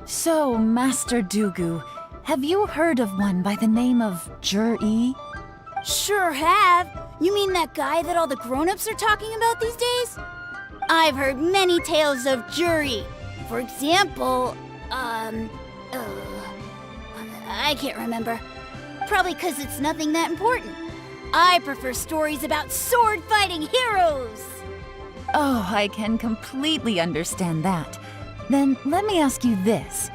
So, Master Dugu, have you heard of one by the name of Jur-E? Sure have. You mean that guy that all the grown-ups are talking about these days? I've heard many tales of Juri. For example, I can't remember. Probably because it's nothing that important. I prefer stories about sword-fighting heroes. Oh, I can completely understand that. Then let me ask you this.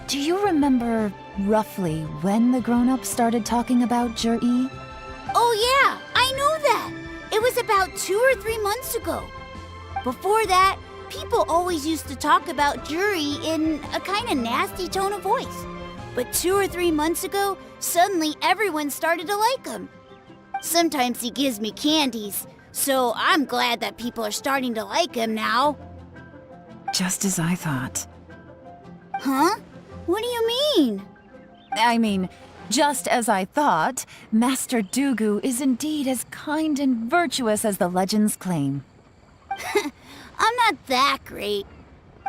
Do you remember roughly when the grown-ups started talking about Jur-E? Oh yeah, I know that. It was about 2 or 3 months ago. Before that, people always used to talk about Juri in a kind of nasty tone of voice. But 2 or 3 months ago, suddenly everyone started to like him. Sometimes he gives me candies, so I'm glad that people are starting to like him now. Just as I thought. Huh? What do you mean? I mean, just as I thought, Master Dugu is indeed as kind and virtuous as the legends claim. I'm not that great.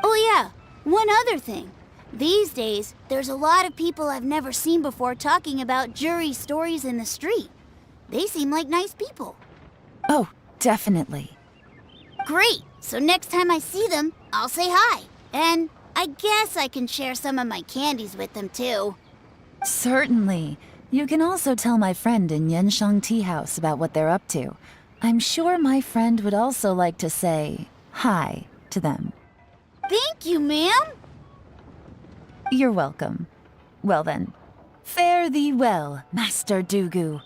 Oh yeah, one other thing. These days, there's a lot of people I've never seen before talking about Juri stories in the street. They seem like nice people. Oh, definitely. Great! So next time I see them, I'll say hi. And I guess I can share some of my candies with them too. Certainly. You can also tell my friend in Yanshang Tea House about what they're up to. I'm sure my friend would also like to say hi to them. Thank you, ma'am! You're welcome. Well then, fare thee well, Master Dugu.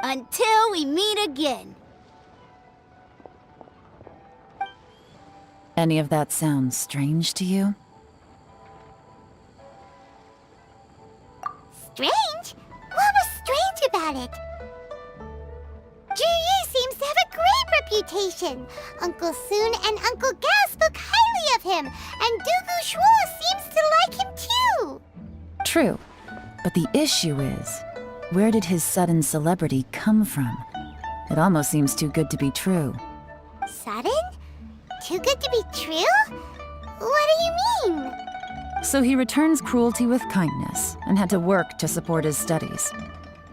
Until we meet again. Any of that sound strange to you? Strange? What was strange about it? Juri seems to have a great reputation. Uncle Soon and Uncle Gao spoke highly of him, and Dugu Shuo seems to like him too. True, but the issue is, where did his sudden celebrity come from? It almost seems too good to be true. Sudden? Too good to be true? What do you mean? So he returns cruelty with kindness and had to work to support his studies.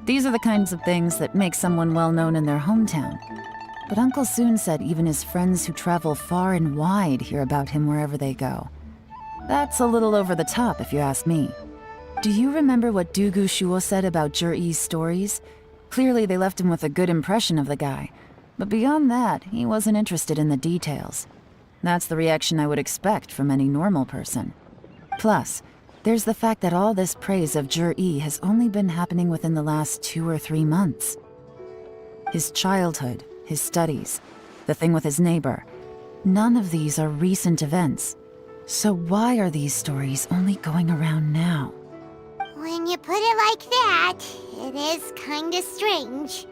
These are the kinds of things that make someone well known in their hometown. But Uncle Soon said even his friends who travel far and wide hear about him wherever they go. That's a little over the top, if you ask me. Do you remember what Dugu Shuo said about Jur-E's stories? Clearly they left him with a good impression of the guy. But beyond that, he wasn't interested in the details. That's the reaction I would expect from any normal person. Plus, there's the fact that all this praise of Jur-E has only been happening within the last 2 or 3 months. His childhood, his studies, the thing with his neighbor, none of these are recent events. So why are these stories only going around now? When you put it like that, it is kinda strange.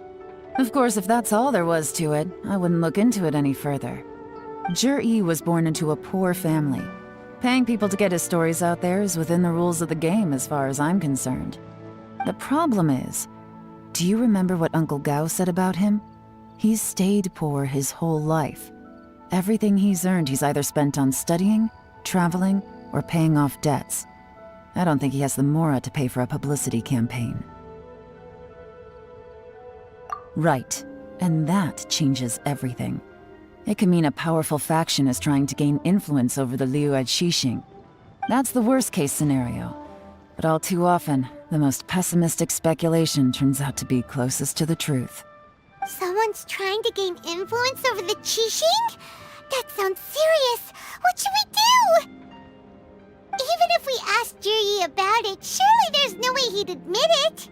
Of course, if that's all there was to it, I wouldn't look into it any further. Jur-E was born into a poor family. Paying people to get his stories out there is within the rules of the game as far as I'm concerned. The problem is, do you remember what Uncle Gao said about him? He's stayed poor his whole life. Everything he's earned he's either spent on studying, traveling, or paying off debts. I don't think he has the mora to pay for a publicity campaign. Right, and that changes everything. It can mean a powerful faction is trying to gain influence over the Liu at Xixing. That's the worst-case scenario. But all too often, the most pessimistic speculation turns out to be closest to the truth. Someone's trying to gain influence over the Qixing? That sounds serious. What should we do? Even if we asked Juri about it, surely there's no way he'd admit it.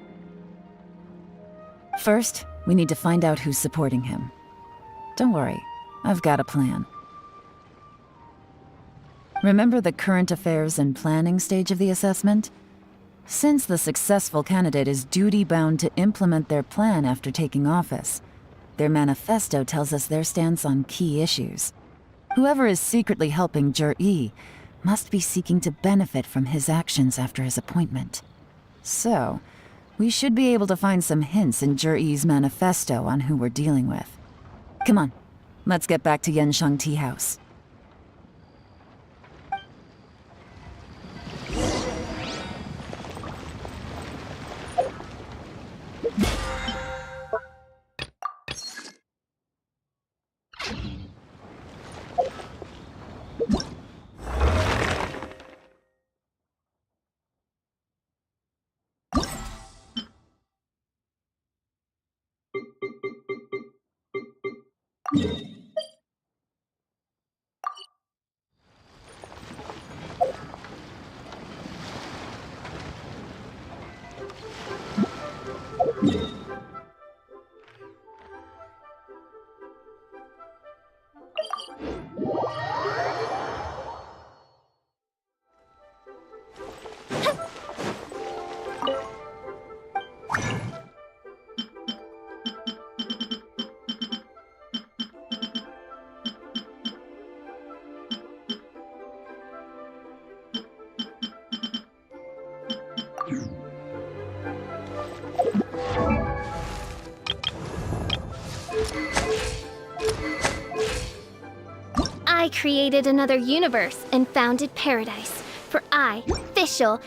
First, we need to find out who's supporting him. Don't worry, I've got a plan. Remember the current affairs and planning stage of the assessment? Since the successful candidate is duty-bound to implement their plan after taking office, their manifesto tells us their stance on key issues. Whoever is secretly helping Jur-E must be seeking to benefit from his actions after his appointment. So, we should be able to find some hints in Jur-E's manifesto on who we're dealing with. Come on, let's get back to Yanshang Tea House. I created another universe and founded paradise. For I, Fischl.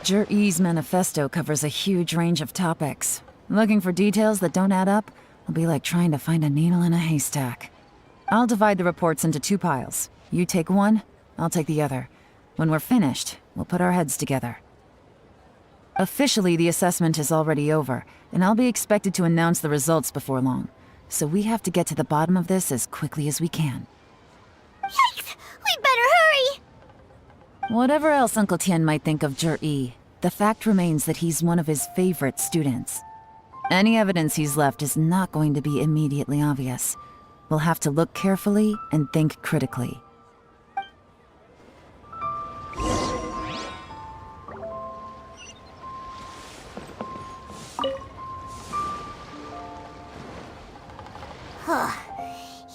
Jur-E's manifesto covers a huge range of topics. Looking for details that don't add up will be like trying to find a needle in a haystack. I'll divide the reports into 2 piles. You take one, I'll take the other. When we're finished, we'll put our heads together. Officially, the assessment is already over, and I'll be expected to announce the results before long. So we have to get to the bottom of this as quickly as we can. Yikes! We'd better hurry! Whatever else Uncle Tien might think of Jur-E, the fact remains that he's one of his favorite students. Any evidence he's left is not going to be immediately obvious. We'll have to look carefully and think critically.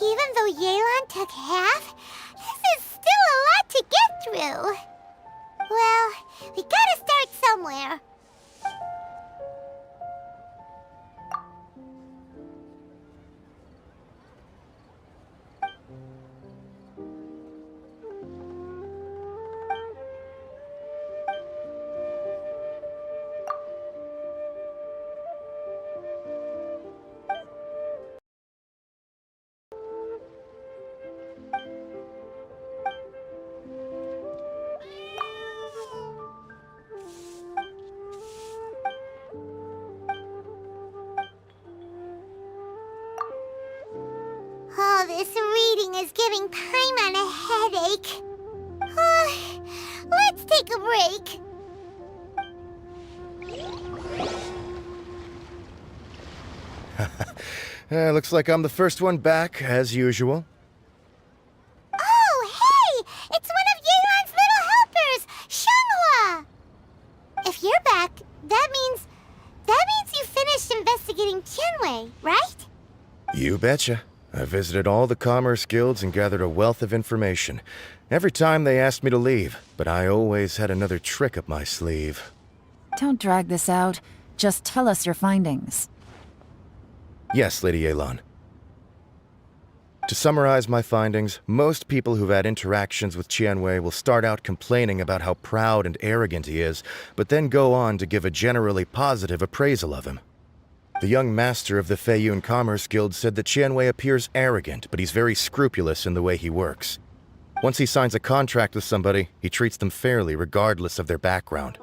Even though Yelan took half, this is still a lot to get through. Well, we gotta start somewhere. All this reading is giving Paimon a headache. Let's take a break. Looks like I'm the first one back, as usual. Oh, hey! It's one of Yelan's little helpers, Xianghua! If you're back, that means you finished investigating Tianwei, right? You betcha. I visited all the commerce guilds and gathered a wealth of information. Every time they asked me to leave, but I always had another trick up my sleeve. Don't drag this out. Just tell us your findings. Yes, Lady Yelan. To summarize my findings, most people who've had interactions with Tianwei will start out complaining about how proud and arrogant he is, but then go on to give a generally positive appraisal of him. The young master of the Feiyun Commerce Guild said that Tianwei appears arrogant, but he's very scrupulous in the way he works. Once he signs a contract with somebody, he treats them fairly regardless of their background.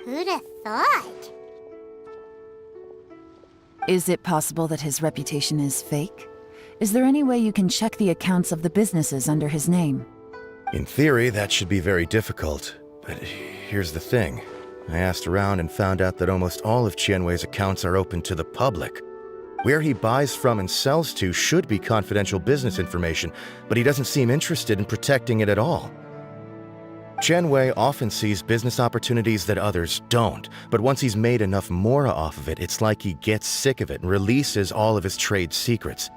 Who'd have thought? Is it possible that his reputation is fake? Is there any way you can check the accounts of the businesses under his name? In theory, that should be very difficult, but here's the thing. I asked around and found out that almost all of Tianwei's accounts are open to the public. Where he buys from and sells to should be confidential business information, but he doesn't seem interested in protecting it at all. Tianwei often sees business opportunities that others don't, but once he's made enough mora off of it, it's like he gets sick of it and releases all of his trade secrets.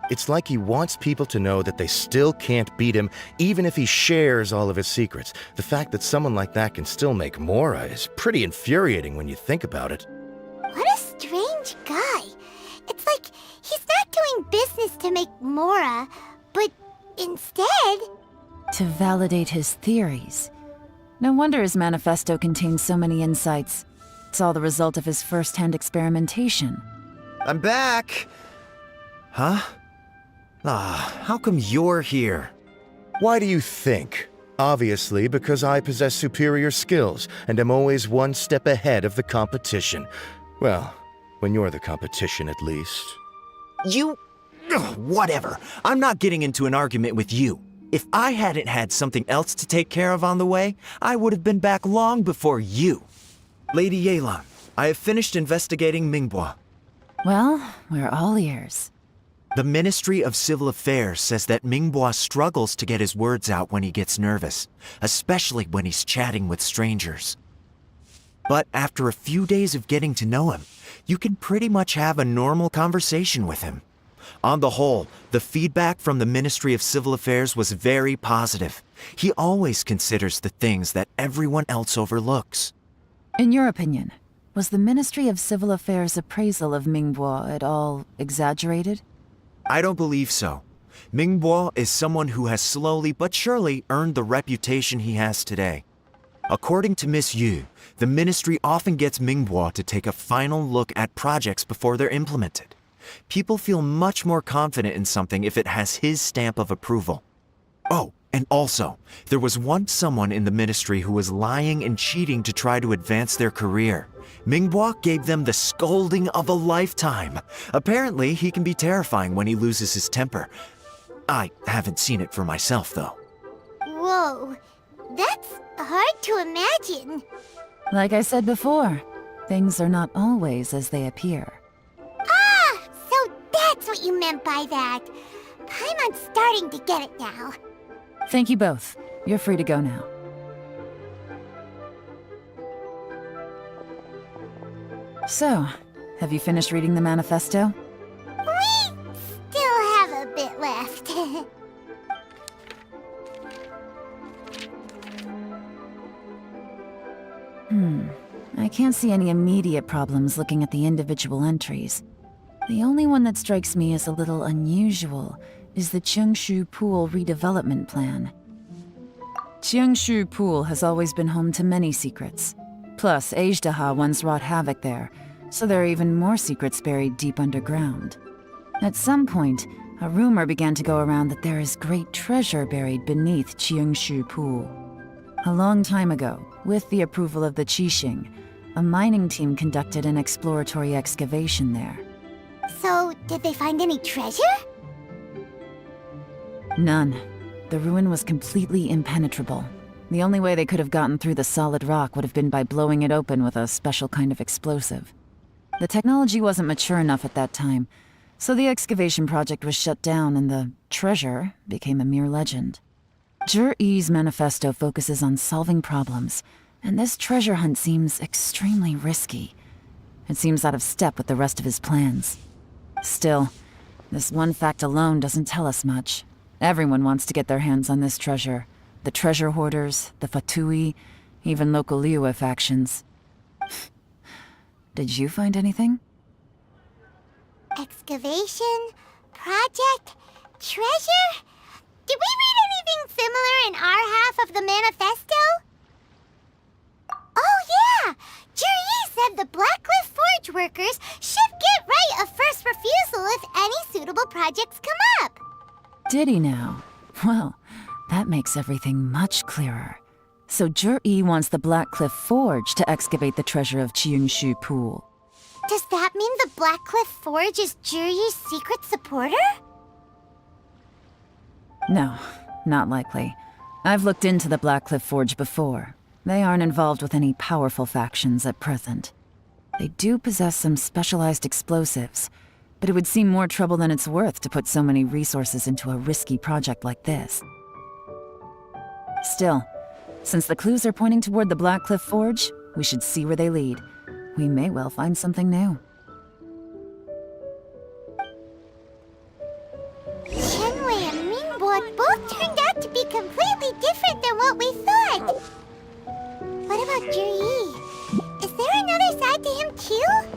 It's like he wants people to know that they still can't beat him, even if he shares all of his secrets. The fact that someone like that can still make mora is pretty infuriating when you think about it. What a strange guy. It's like he's not doing business to make mora, but instead... To validate his theories. No wonder his manifesto contains so many insights. It's all the result of his first-hand experimentation. I'm back! Huh? How come you're here? Why do you think? Obviously, because I possess superior skills and am always one step ahead of the competition. Well, when you're the competition, at least. You... Ugh, whatever. I'm not getting into an argument with you. If I hadn't had something else to take care of on the way, I would have been back long before you. Lady Yelan, I have finished investigating Mingbois. Well, we're all ears. The Ministry of Civil Affairs says that Mingbois struggles to get his words out when he gets nervous, especially when he's chatting with strangers. But after a few days of getting to know him, you can pretty much have a normal conversation with him. On the whole, the feedback from the Ministry of Civil Affairs was very positive. He always considers the things that everyone else overlooks. In your opinion, was the Ministry of Civil Affairs' appraisal of Mingbois at all exaggerated? I don't believe so. Mingbois is someone who has slowly but surely earned the reputation he has today. According to Miss Yu, the ministry often gets Mingbois to take a final look at projects before they're implemented. People feel much more confident in something if it has his stamp of approval. Oh, and also, there was once someone in the ministry who was lying and cheating to try to advance their career. Mingbois gave them the scolding of a lifetime. Apparently, he can be terrifying when he loses his temper. I haven't seen it for myself, though. Whoa, that's hard to imagine. Like I said before, things are not always as they appear. Ah, so that's what you meant by that. Paimon's starting to get it now. Thank you both. You're free to go now. So, have you finished reading the manifesto? We still have a bit left. I can't see any immediate problems looking at the individual entries. The only one that strikes me as a little unusual is the Cheungshu Pool redevelopment plan. Cheungshu Pool has always been home to many secrets. Plus, Ajdaha once wrought havoc there, so there are even more secrets buried deep underground. At some point, a rumor began to go around that there is great treasure buried beneath Cheungshu Pool. A long time ago, with the approval of the Qixing, a mining team conducted an exploratory excavation there. So, did they find any treasure? None. The ruin was completely impenetrable. The only way they could have gotten through the solid rock would have been by blowing it open with a special kind of explosive. The technology wasn't mature enough at that time, so the excavation project was shut down and the treasure became a mere legend. Zhi-Yi's manifesto focuses on solving problems, and this treasure hunt seems extremely risky. It seems out of step with the rest of his plans. Still, this one fact alone doesn't tell us much. Everyone wants to get their hands on this treasure. The treasure hoarders, the Fatui, even local Liyue factions. Did you find anything? Excavation? Project? Treasure? Did we read anything similar in our half of the manifesto? Oh yeah! Zhi-Yi said the Blackcliff Forge workers should get right of first refusal if any suitable projects come up. Did he now? Well, that makes everything much clearer. So Zhi-Yi wants the Blackcliff Forge to excavate the treasure of Cheungshu Pool. Does that mean the Blackcliff Forge is Zhi-Yi's secret supporter? No, not likely. I've looked into the Blackcliff Forge before. They aren't involved with any powerful factions at present. They do possess some specialized explosives, but it would seem more trouble than it's worth to put so many resources into a risky project like this. Still, since the clues are pointing toward the Blackcliff Forge, we should see where they lead. We may well find something new. Shenwei and Mingbo both turned out to be completely different than what we thought. What about Zhi-Yi? Is there another side to him too?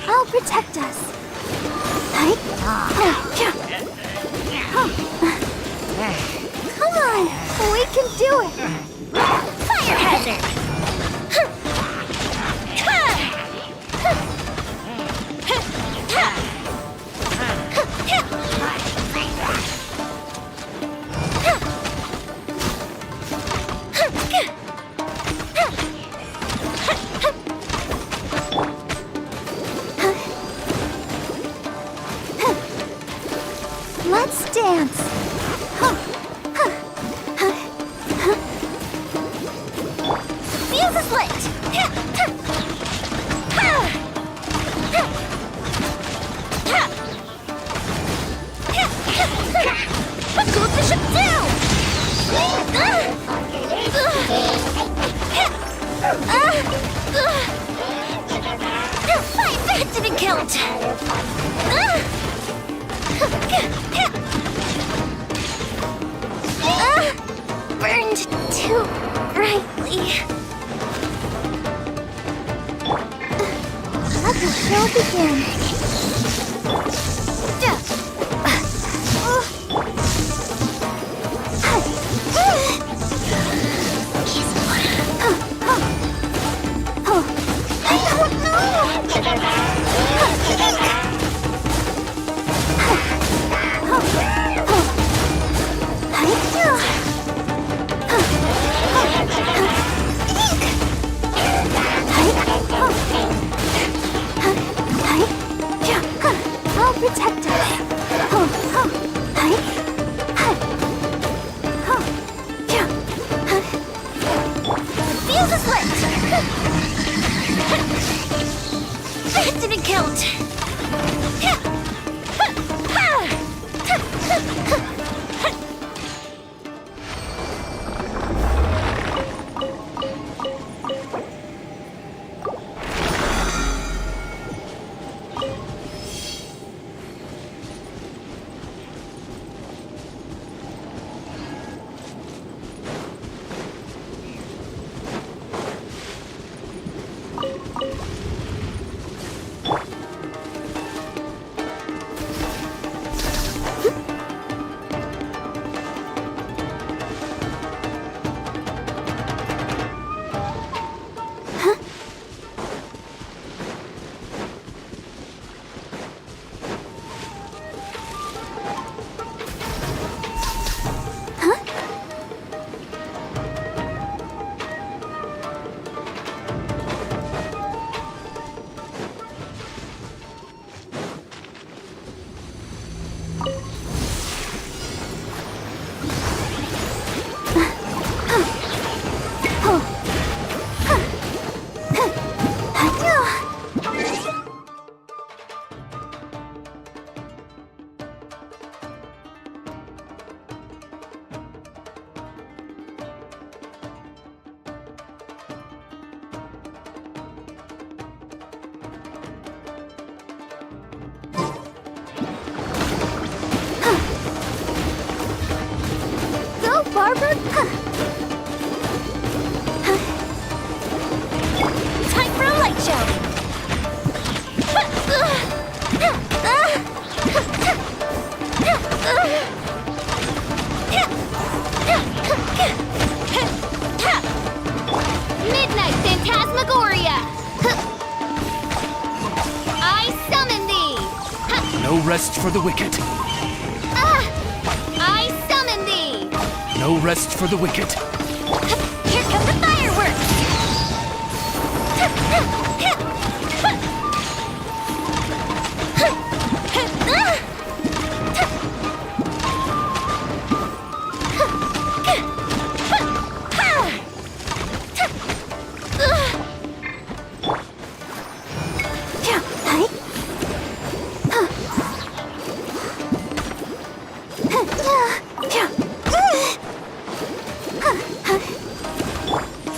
I'll protect us. Come on, we can do it. Fire hazard. Let's dance. Fuse is lit. Goldfish up down. My birds have been killed. Burned too brightly. Let the show begin. I'll protect us. Fuse is lit. Birds have been killed. Time for a light show. Midnight Phantasmagoria! I summon thee! No rest for the wicked. I summon thee! No rest for the wicked. Here come the fireworks!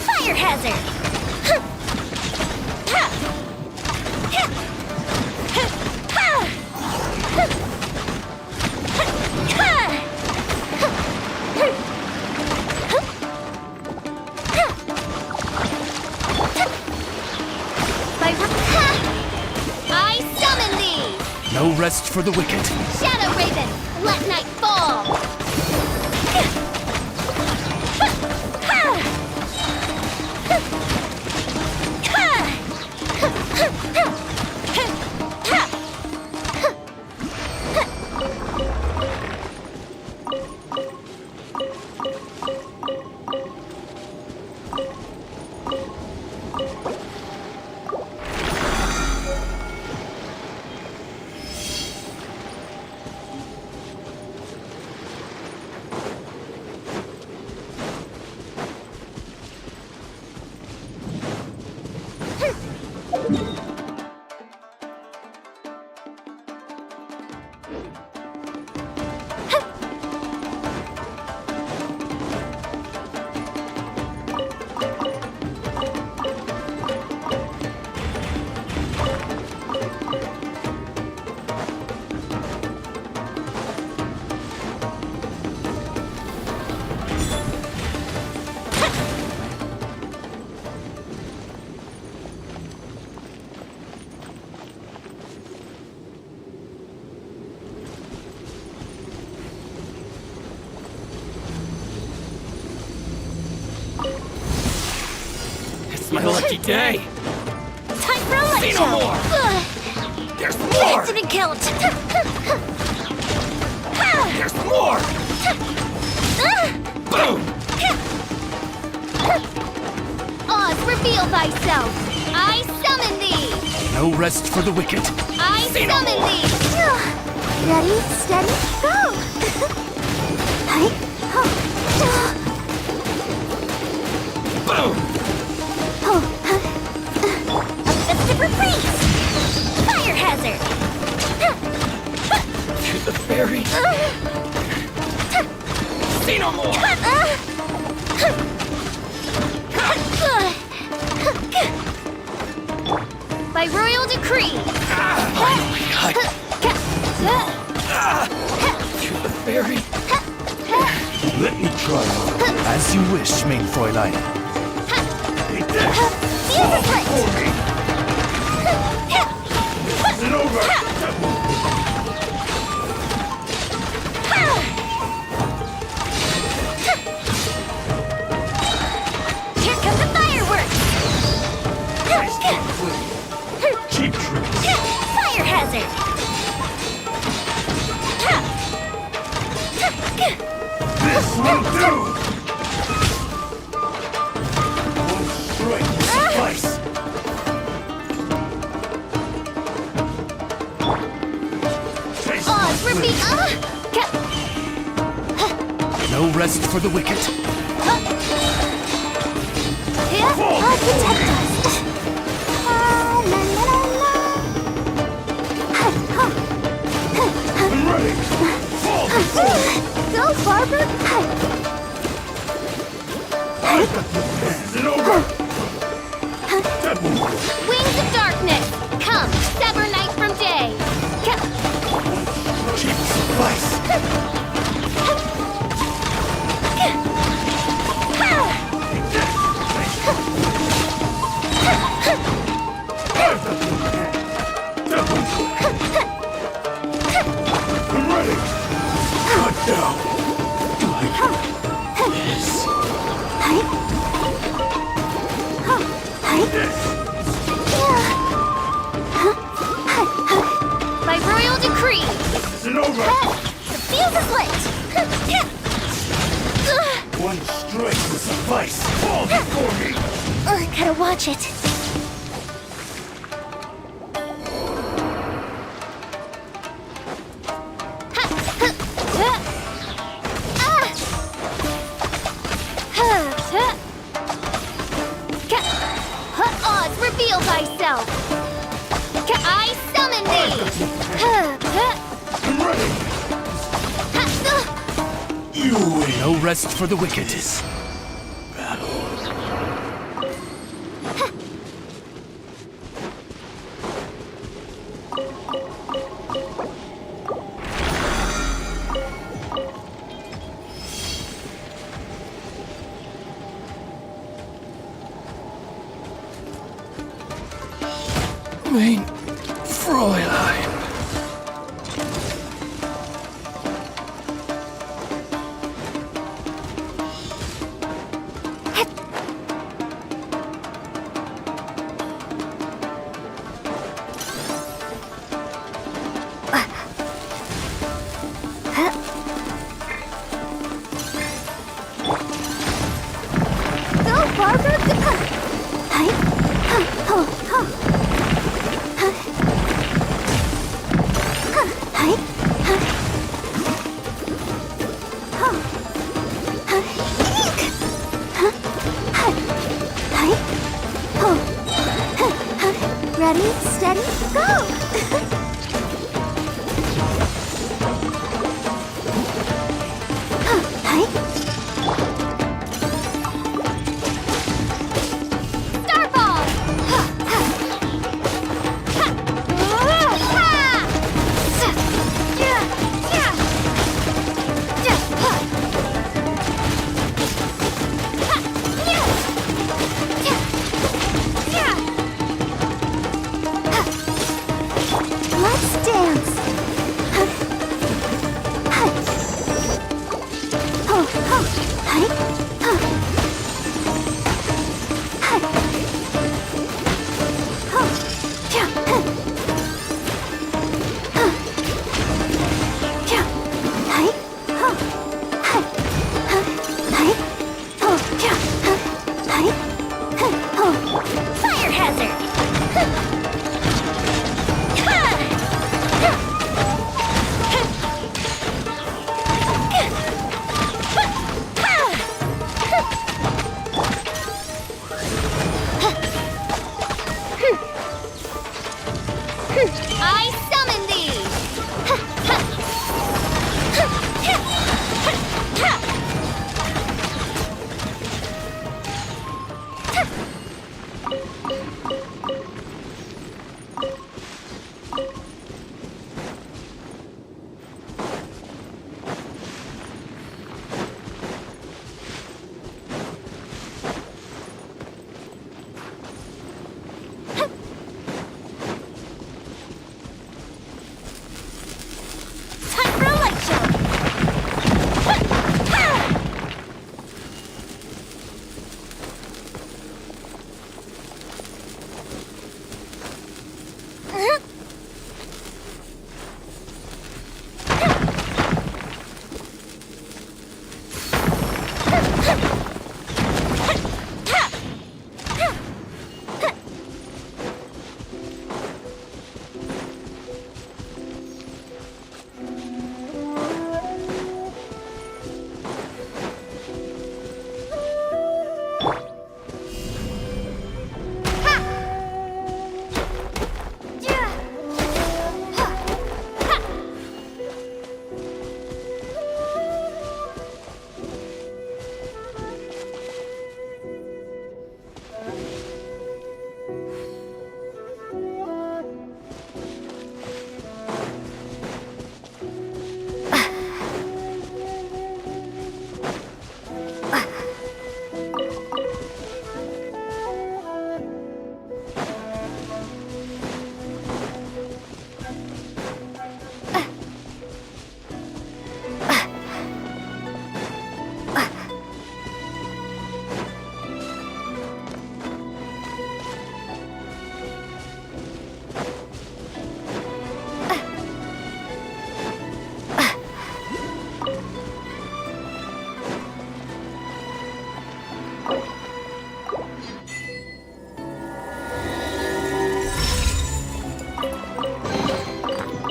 Fire hazard. I summon thee! No rest for the wicked. Shadow Raven, let night fall! It's my lucky day. Time for a light Say show. no more. There's more. Didn't count. There's more. Boom. Oz, reveal thyself! I summon thee! No rest for the wicked. I Say no summon more. thee! Ready, steady, go! Boom. Festive reprise. Fire hazard. To the fairy. Say no more. By royal decree! God. To the fairy. Let me try. As you wish, main Fräulein. Is it over? Here come the fireworks. Cheap tricks. Fire hazard. This will do. One strike will suffice. Taste Oz, reveal... No rest for the wicked. I'm ready. Fall before me. Go, Barber! Is it over? Wings of darkness! Come, sever night from day! Cheap suffice. By royal decree! The fuse is lit! One strike will suffice. Fall before me. Gotta watch it. Oz, reveal thyself! I summon thee! I'm ready. You win. No rest for the wicked. Battle. Mein Fräulein. Go, Barbara! Hi. Ready, steady, go! Starball!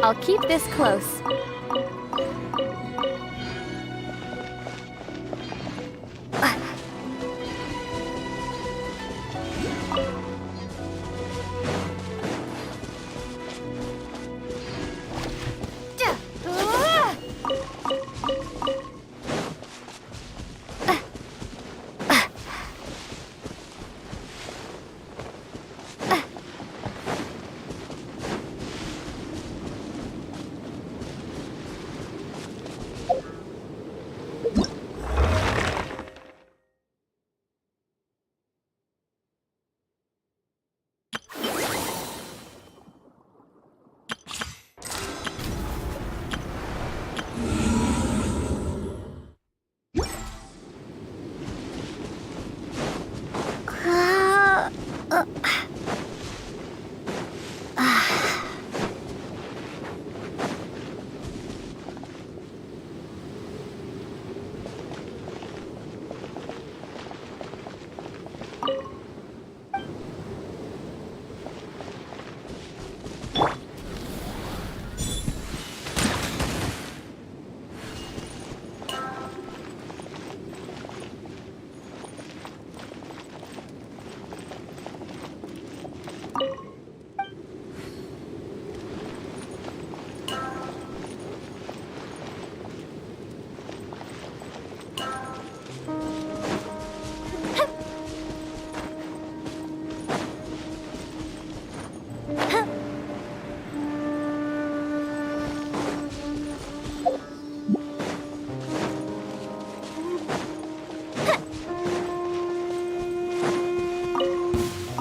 I'll keep this close.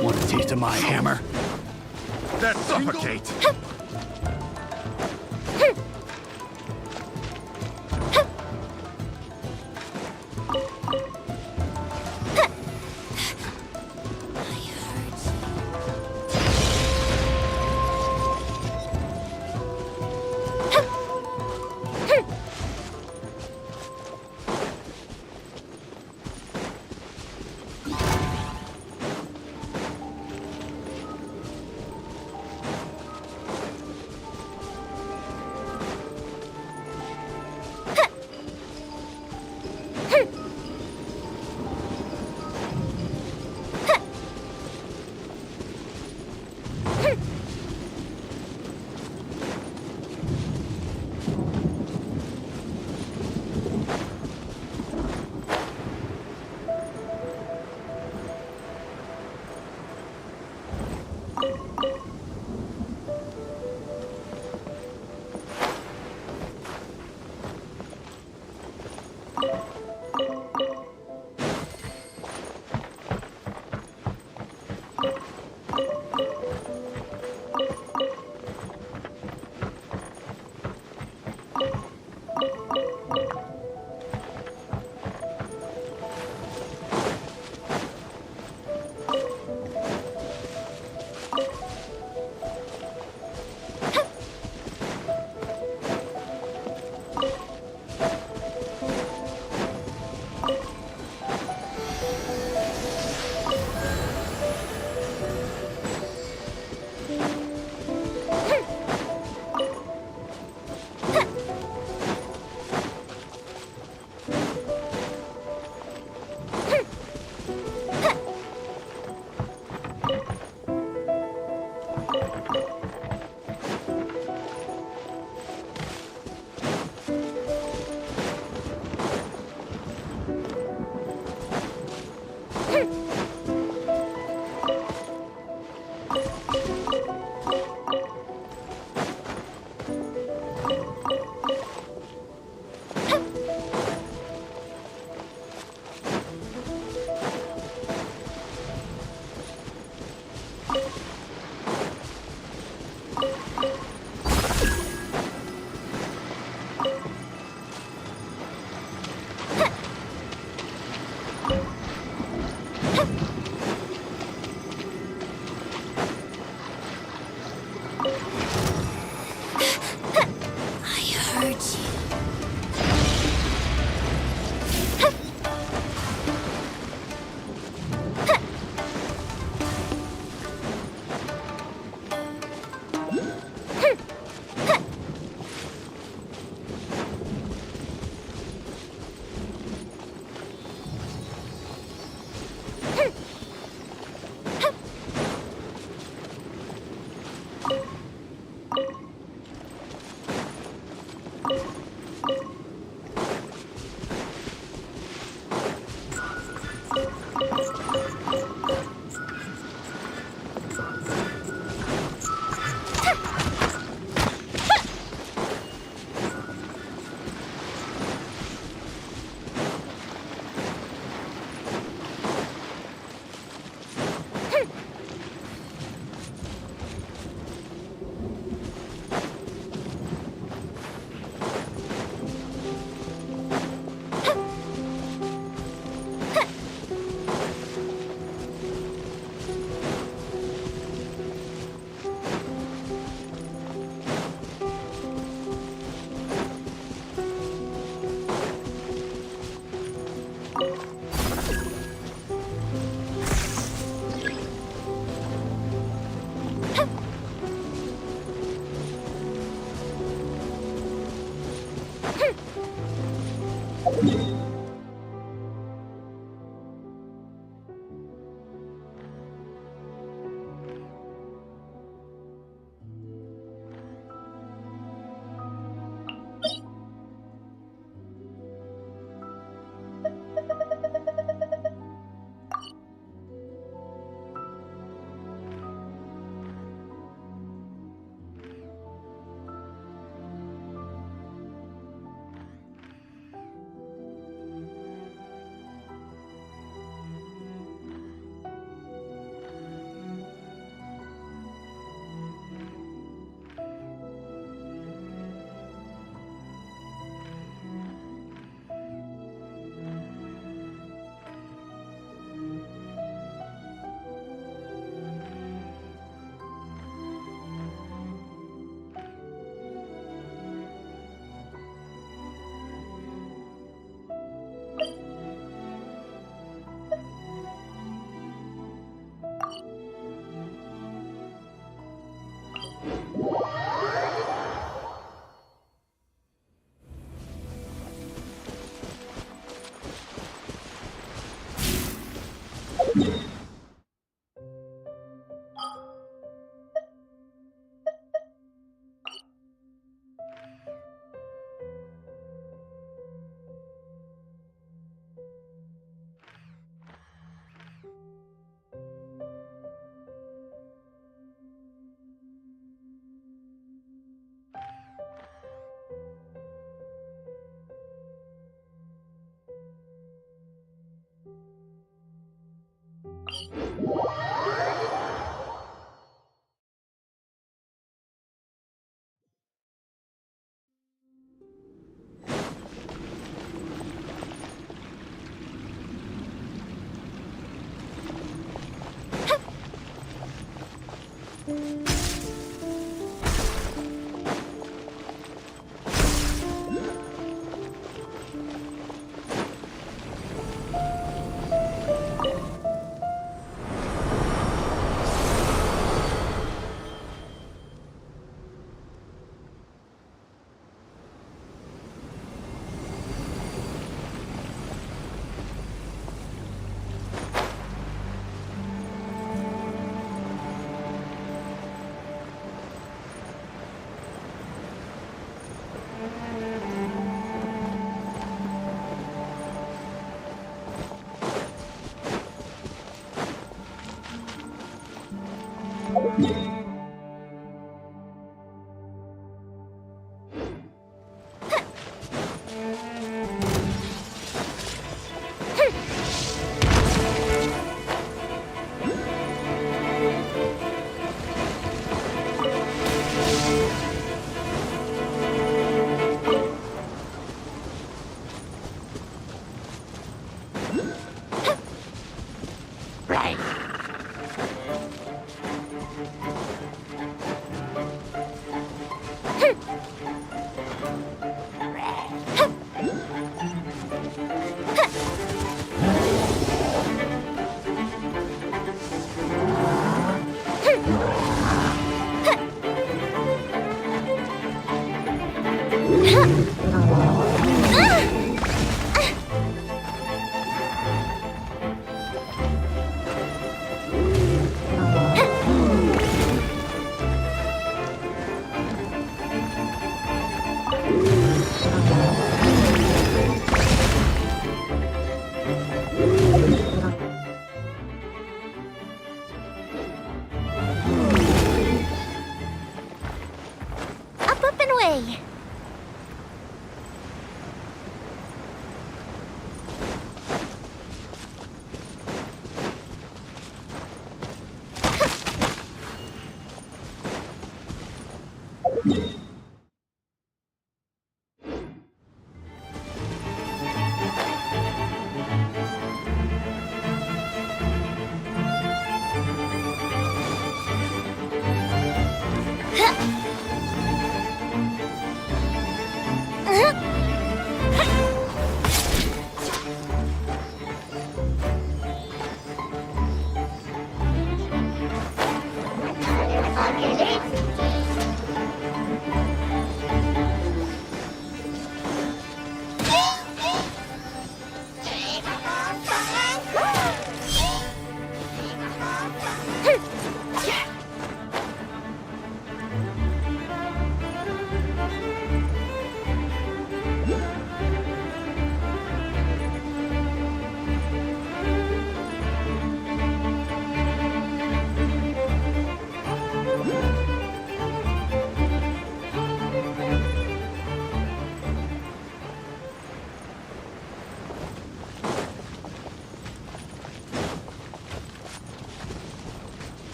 Want a taste of my hammer? That suffocate!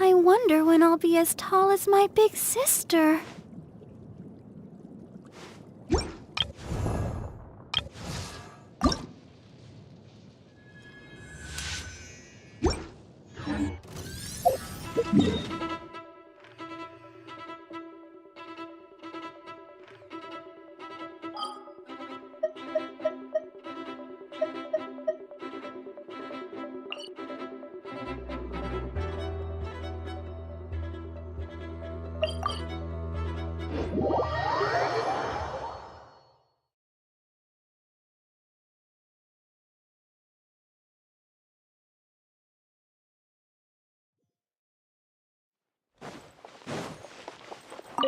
I wonder when I'll be as tall as my big sister.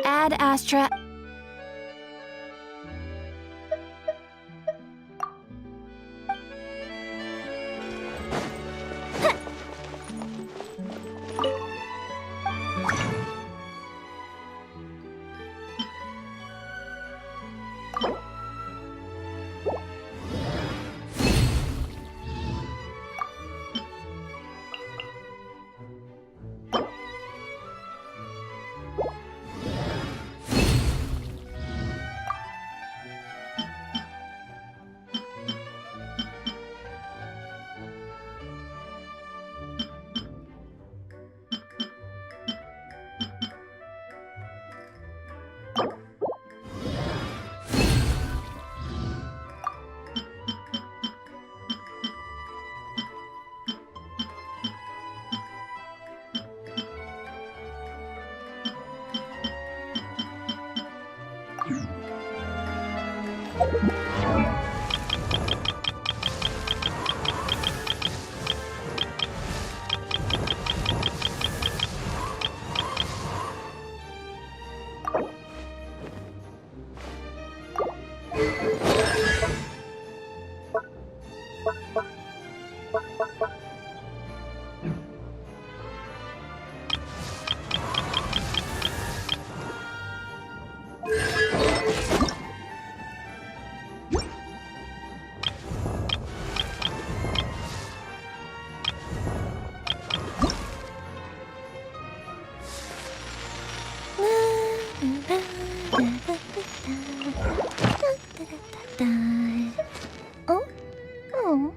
Ad Astra. Oh? Oh.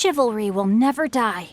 chivalry will never die.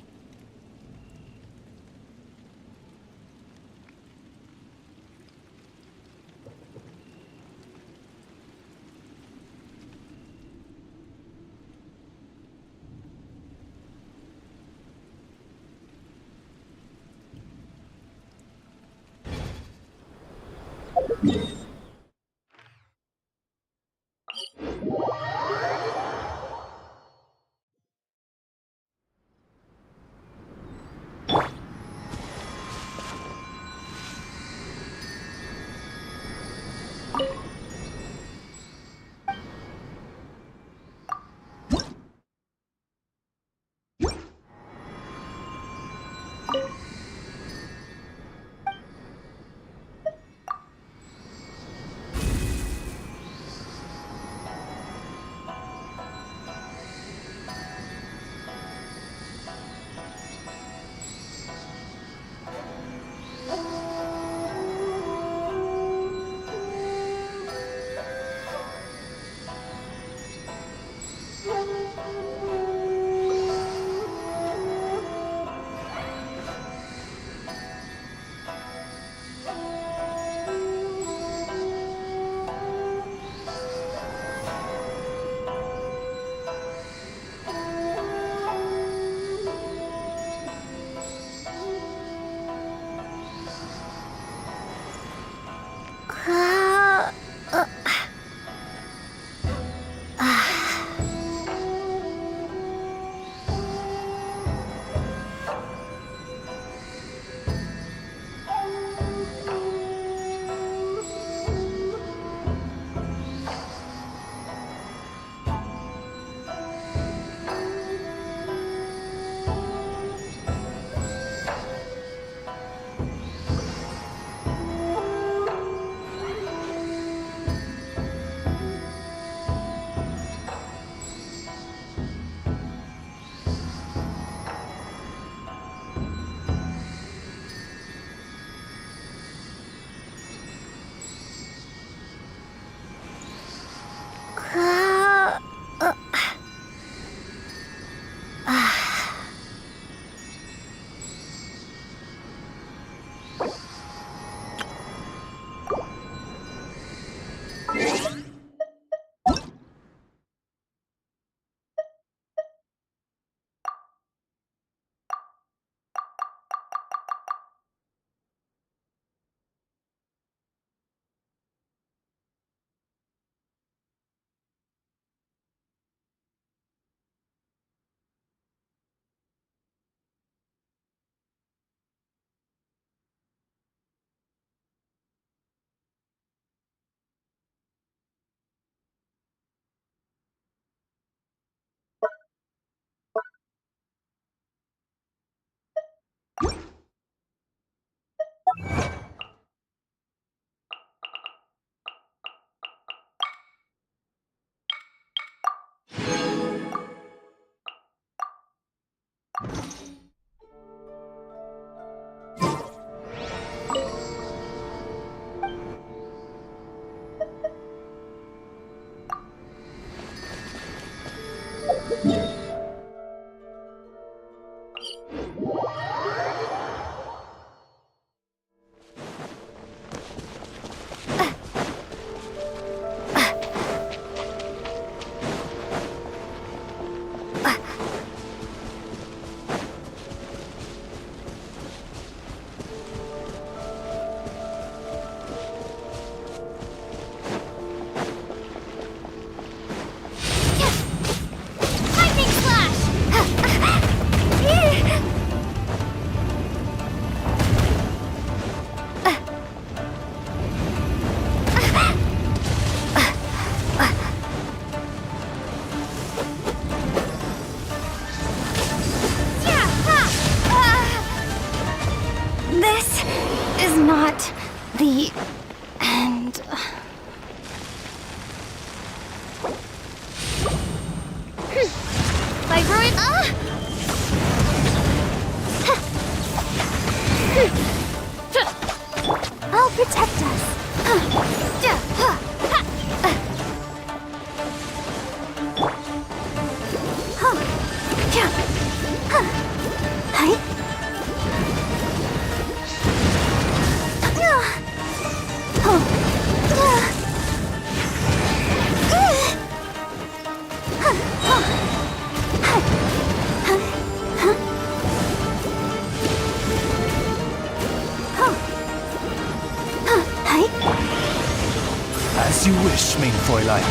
As you wish, mein Fräulein.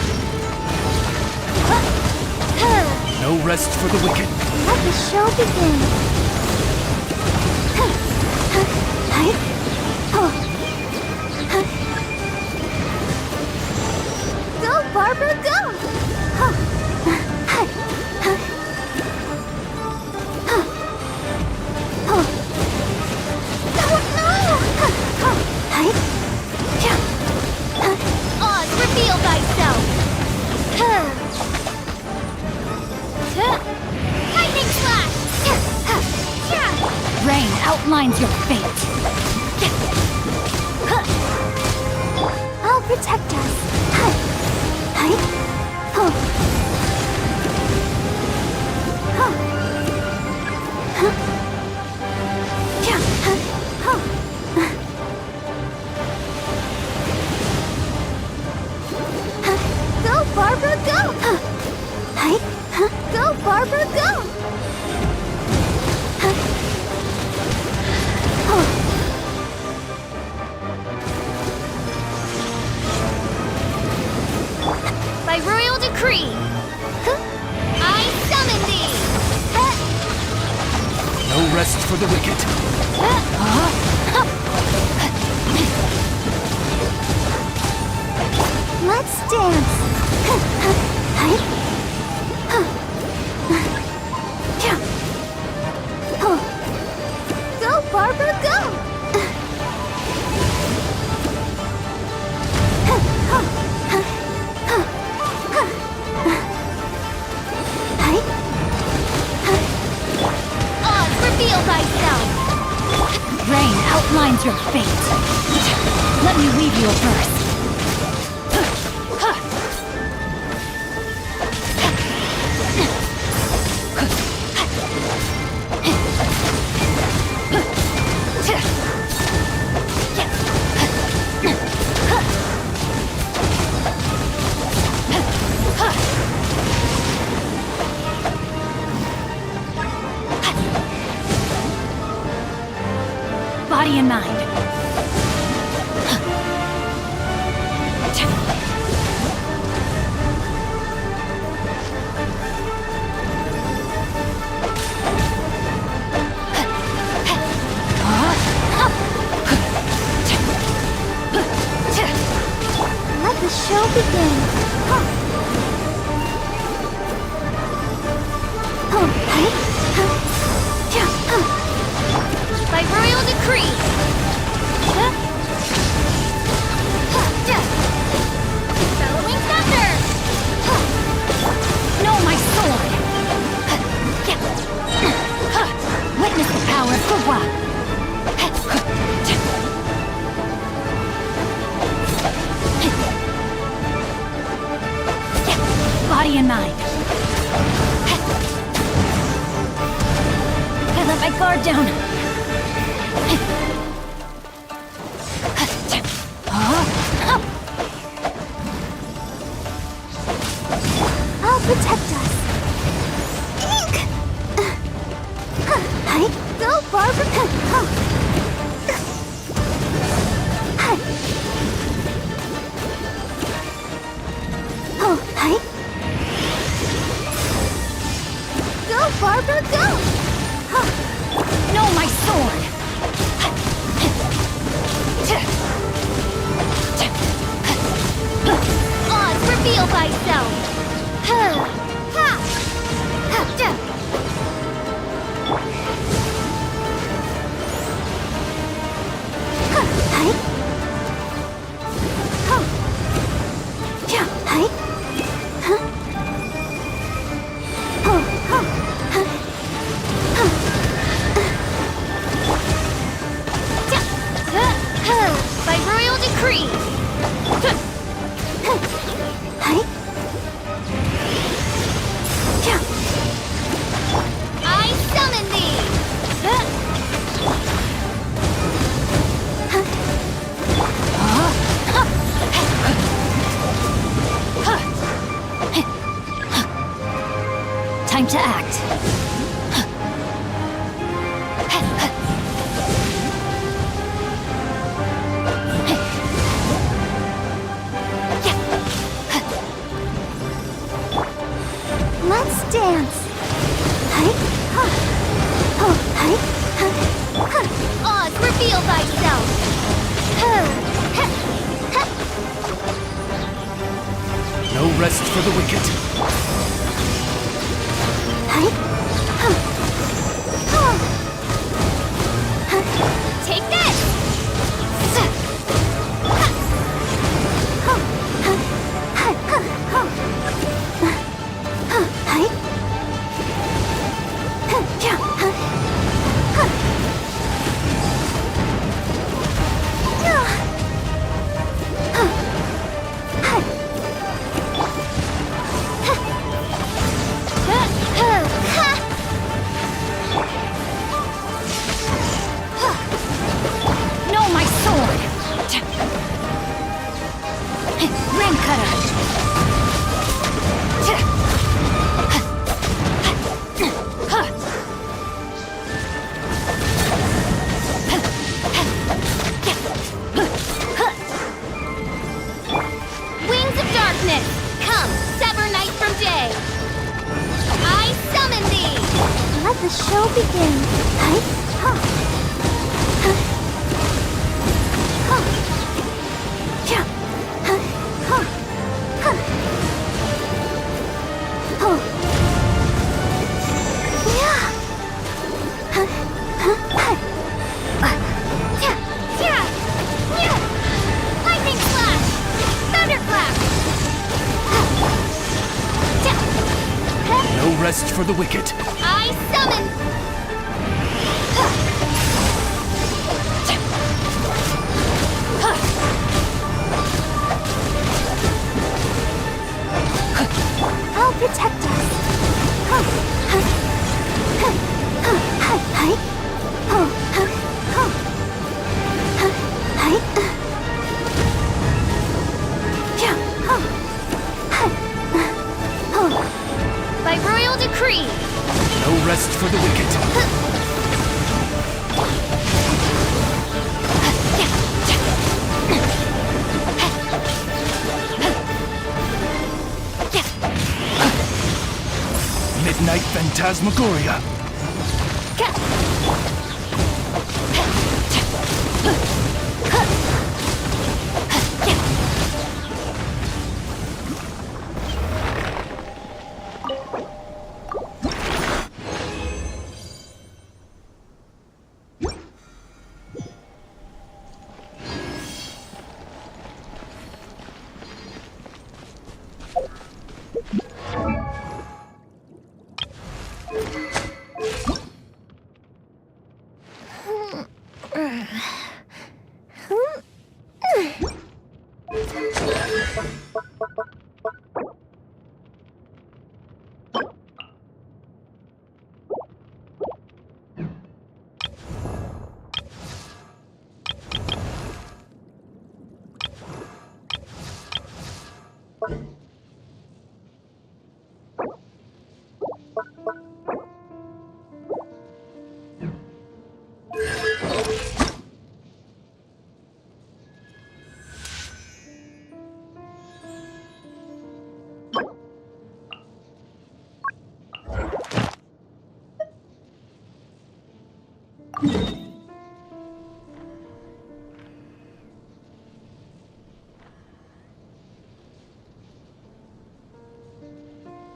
No rest for the wicked. Let the show begin. Go, Barbara, go! Oz, reveal thyself! Lightning slash! Rain outlines your fate. I'll protect us. Go, Barbara, go! Go, Barbara, go! By royal decree, I summon thee! No rest for the wicked. Let's dance! Go, Barbara, go! Oz, reveal thyself! Rain outlines your fate. Let me weave you a verse. Body and mind. Let the show begin. By royal decree, bellowing thunder! No, my sword! Witness the power of Gua! Body and mind. I let my guard down. I'll protect us. Go, Barbara! Go, Barbara, go! No, my sword! Oz, reveal thyself! By royal decree, rest for the wicked. Take this! No, my sword! Ring cutter! Wings of darkness, come, sever night from day. I summon thee. Let the show begin. Lightning flash, thunderclap. No rest for the wicked. I summon. I'll protect us. By royal decree. No rest for the wicked. Midnight Phantasmagoria.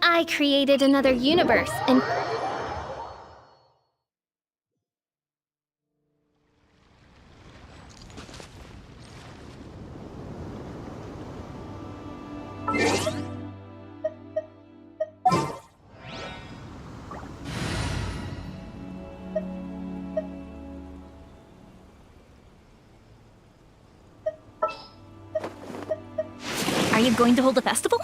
I created another universe and Are you going to hold a festival?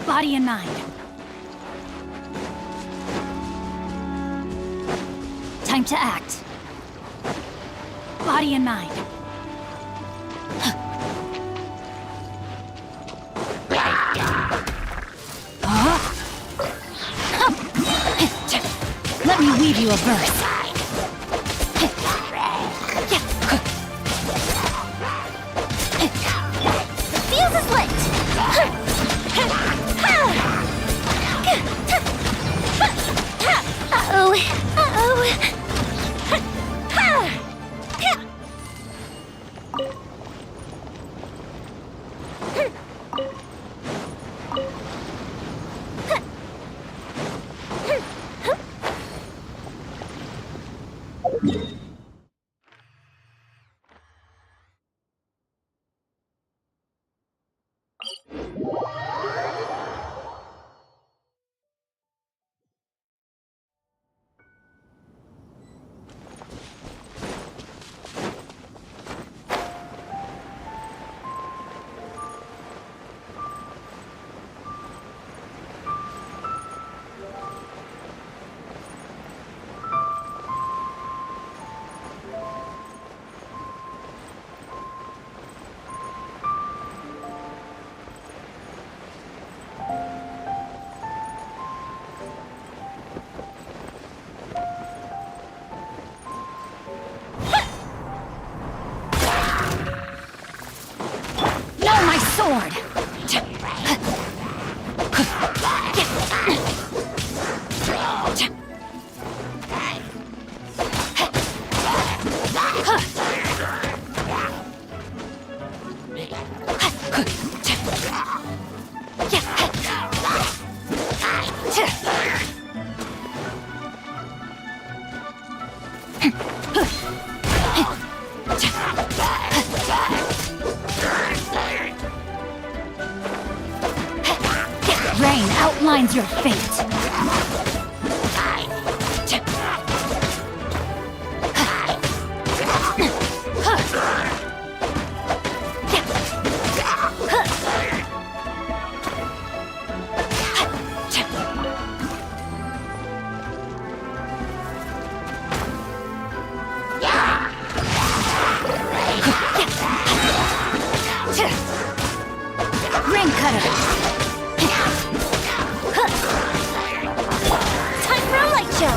Body and mind. Time to act. Body and mind. Let me weave you a verse. the fuse is lit. sword! Rain outlines your fate. Ring cutter. Time for a light show!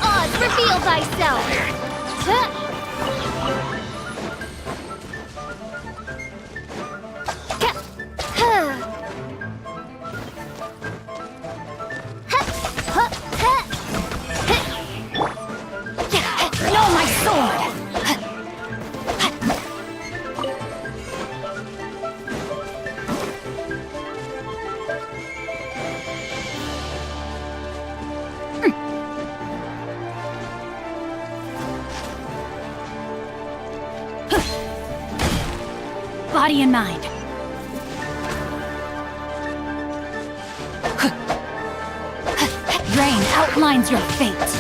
Oz, reveal thyself! No, my sword! Body and mind. Rain outlines your fate.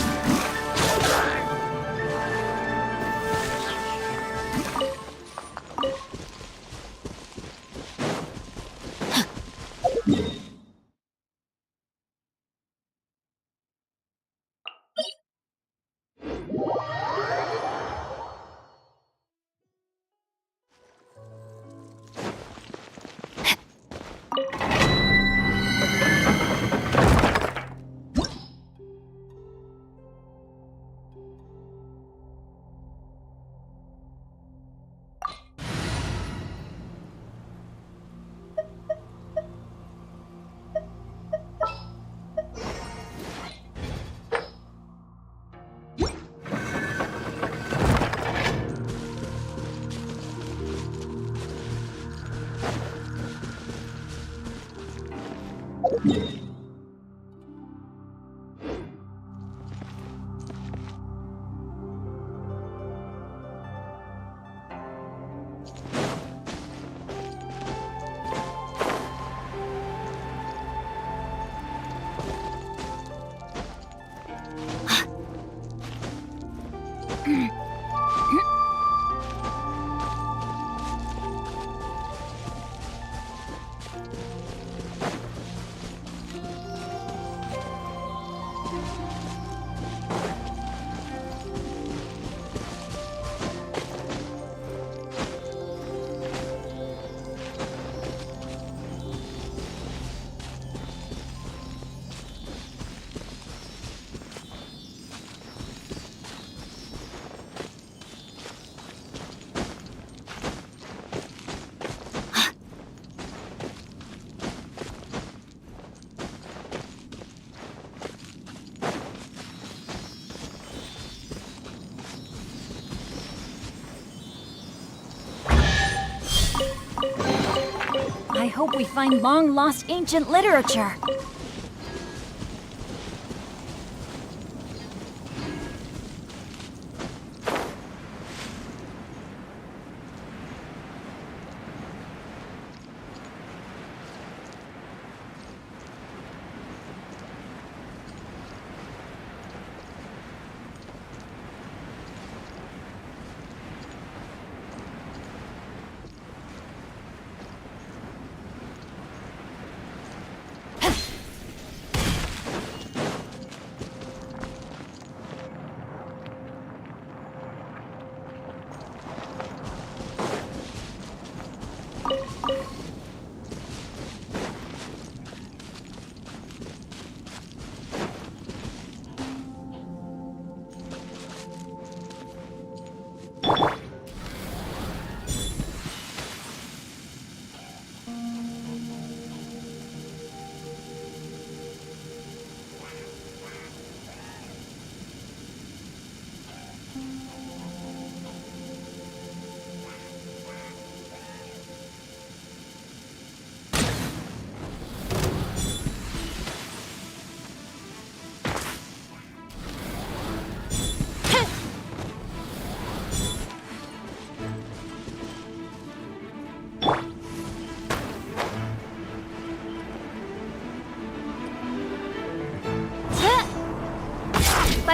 I hope we find long-lost ancient literature.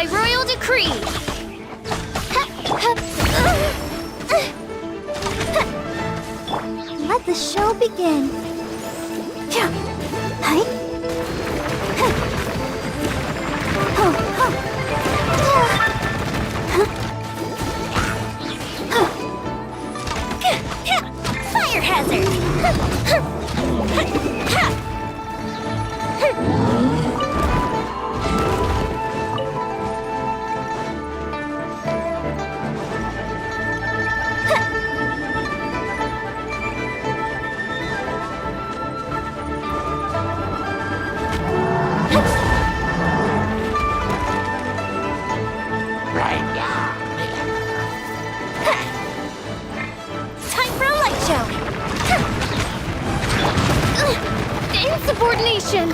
by royal decree. Let the show begin. Hi. Fire hazard. Time for a light show. Insubordination.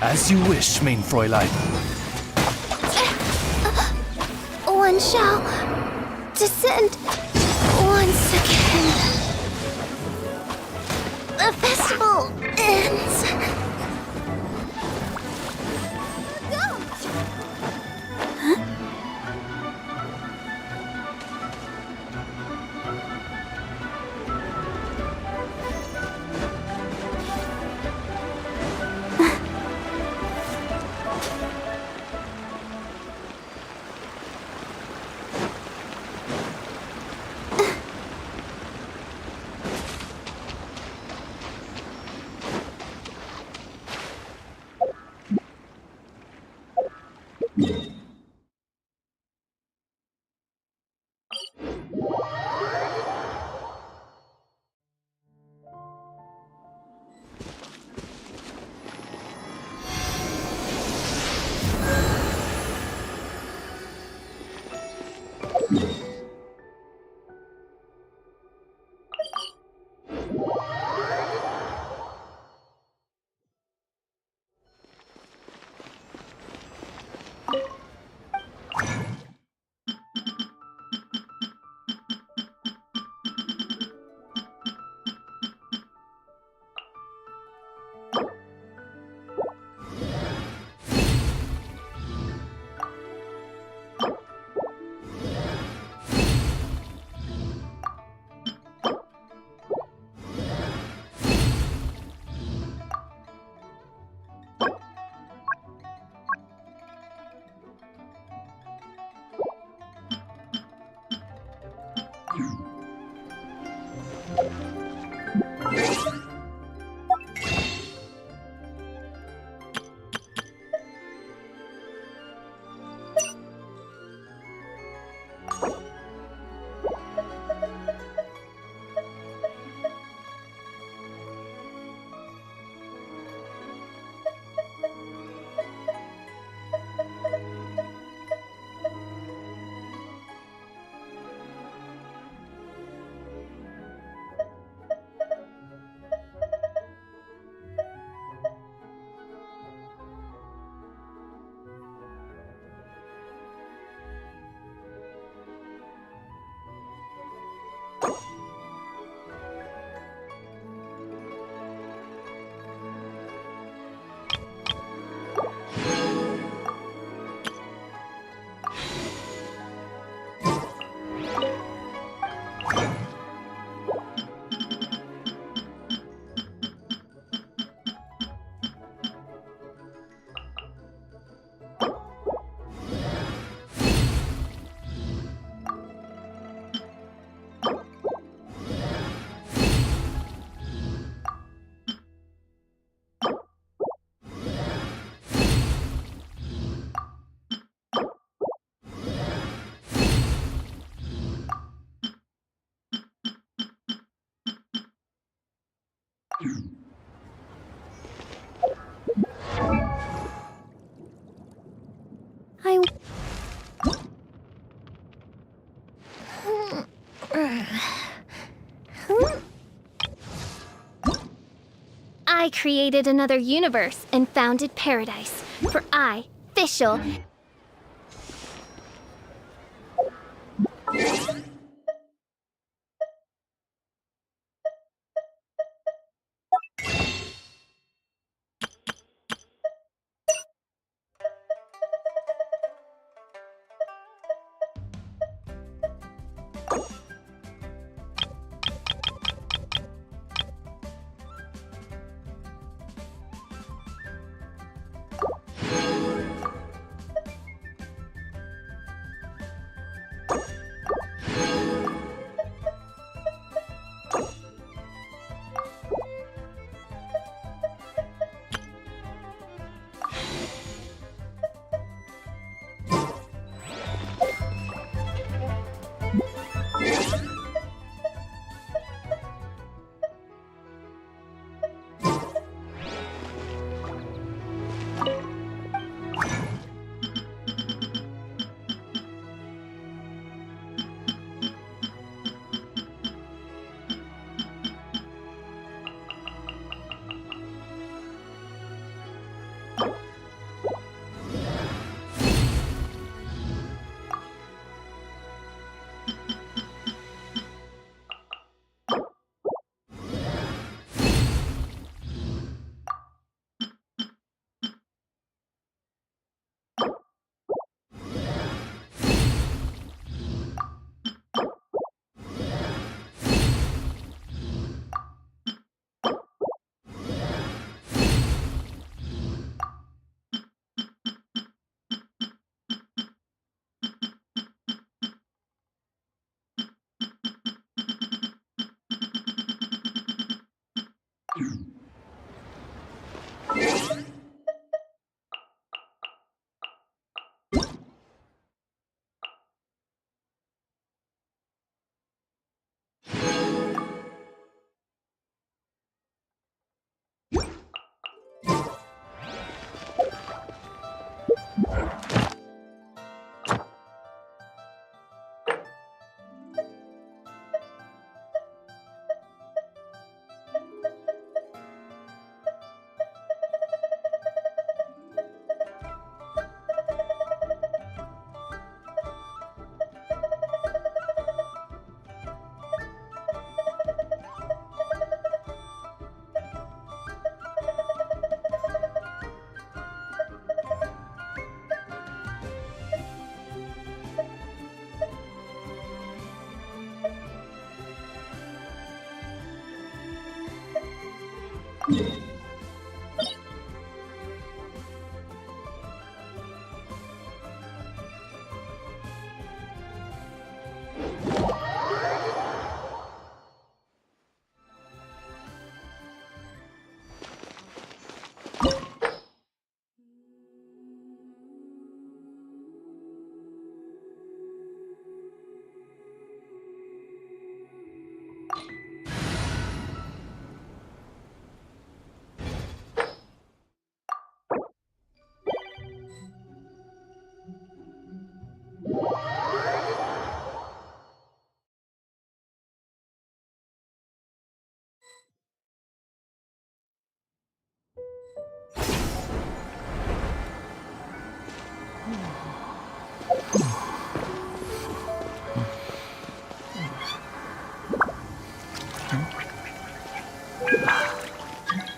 As you wish, mein Fräulein. One shall descend once again. The festival ends. created another universe and founded paradise. For I, Fischl,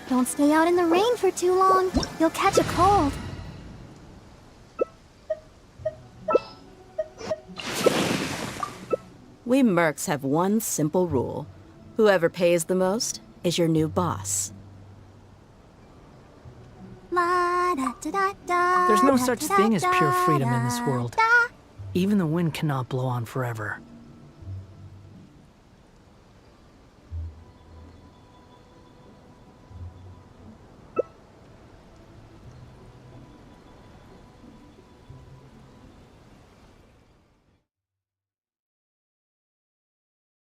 Don't stay out in the rain for too long. You'll catch a cold. We mercs have one simple rule. Whoever pays the most is your new boss. There's no such thing as pure freedom in this world. Even the wind cannot blow on forever.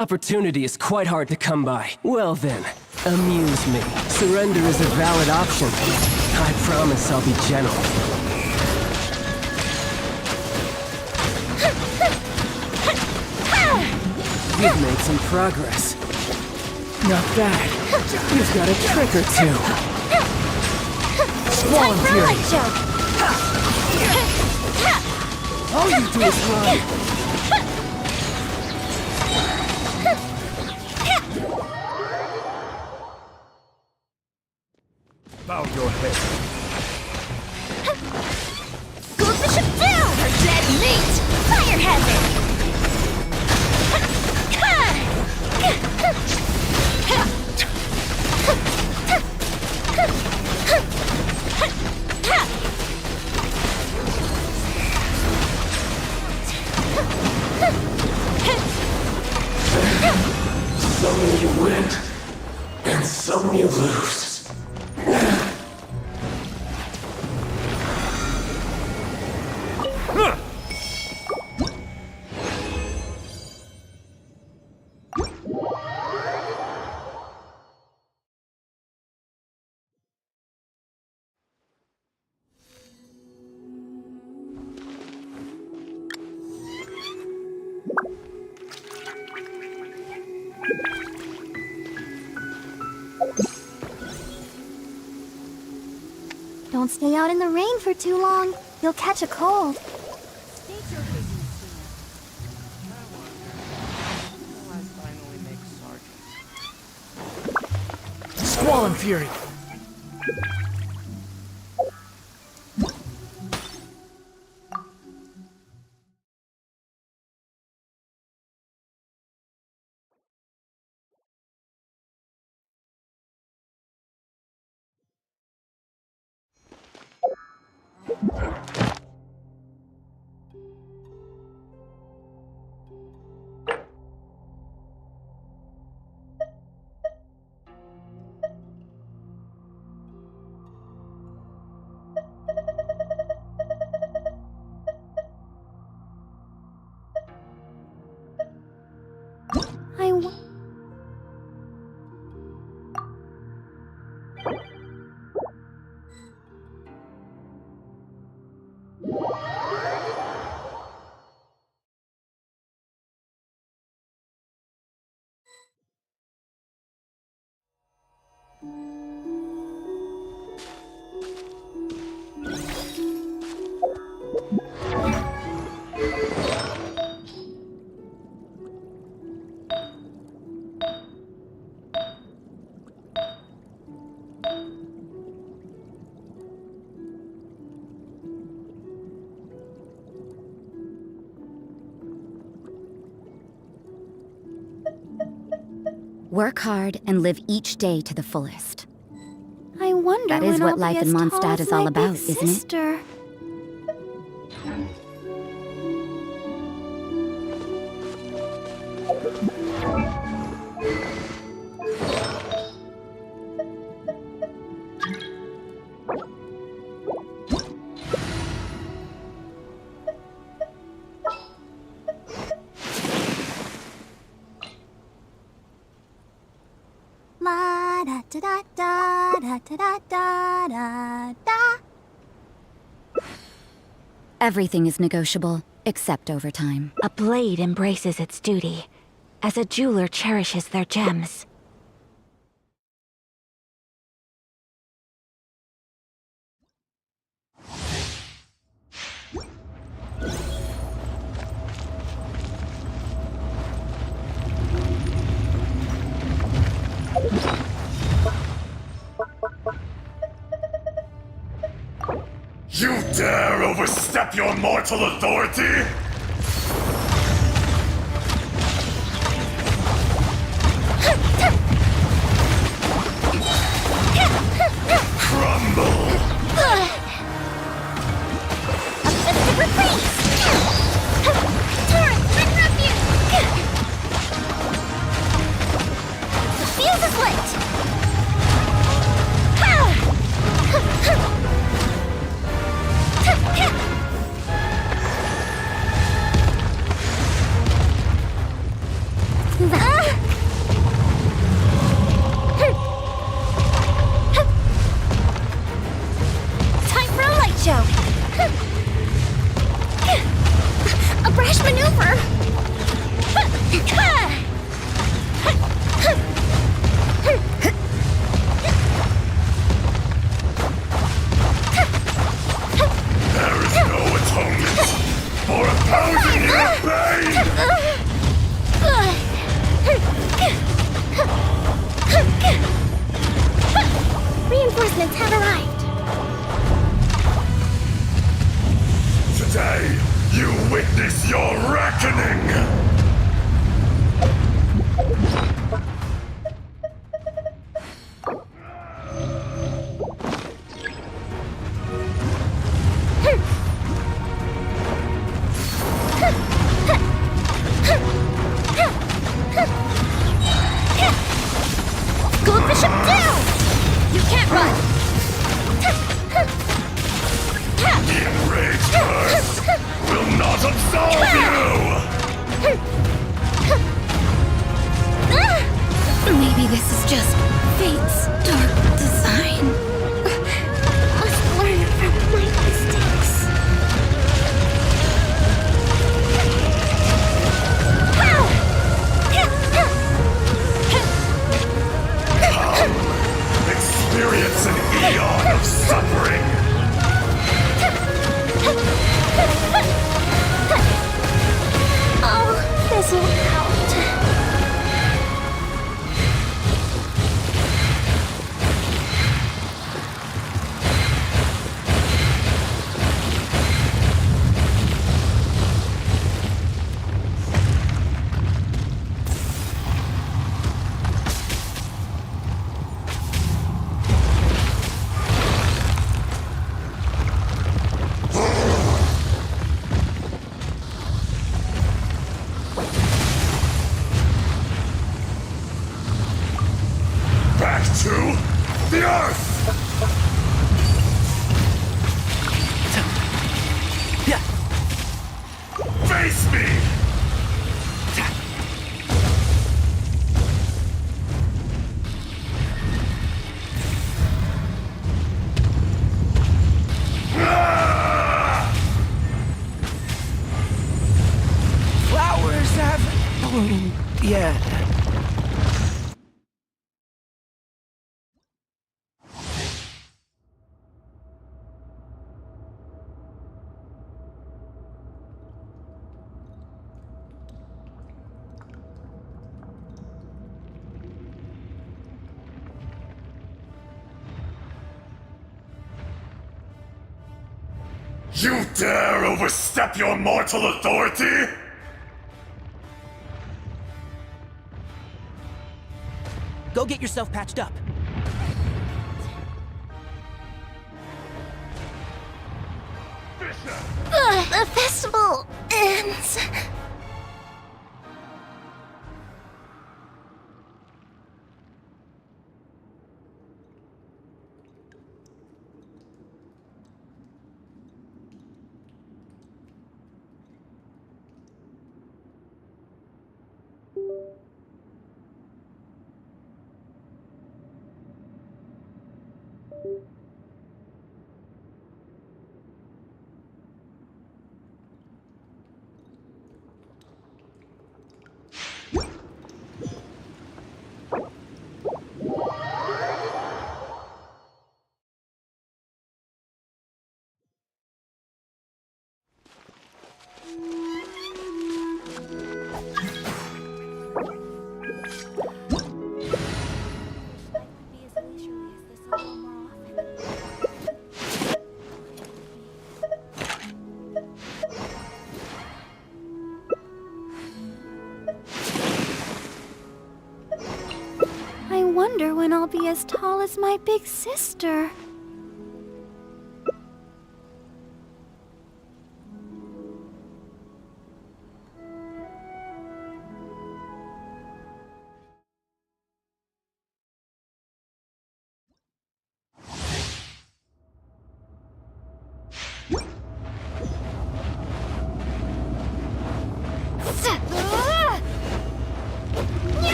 Opportunity is quite hard to come by. Well then, amuse me. Surrender is a valid option. I promise I'll be gentle. You've made some progress. Not bad. You've got a trick or two. Squall for a Fury. light show. All you do is run. Bow your head. Goes the ship down! For dead meat! Fire hazard! Some you win, and some you lose. Don't stay out in the rain for too long. You'll catch a cold. Squall and Fury. Work hard and live each day to the fullest. I wonder That is when what I'll life be in as tall Mondstadt as is all my about, big isn't it? sister. La da da da da da da da da da. Everything is negotiable, except overtime. A blade embraces its duty, as a jeweler cherishes their gems. You dare overstep your mortal authority? Crumble! A different place! Torrent, interrupt you! The fuse is lit! Time for a light show! A brash maneuver! You dare overstep your mortal authority? Go get yourself patched up. The festival ends. I wonder when I'll be as tall as my big sister.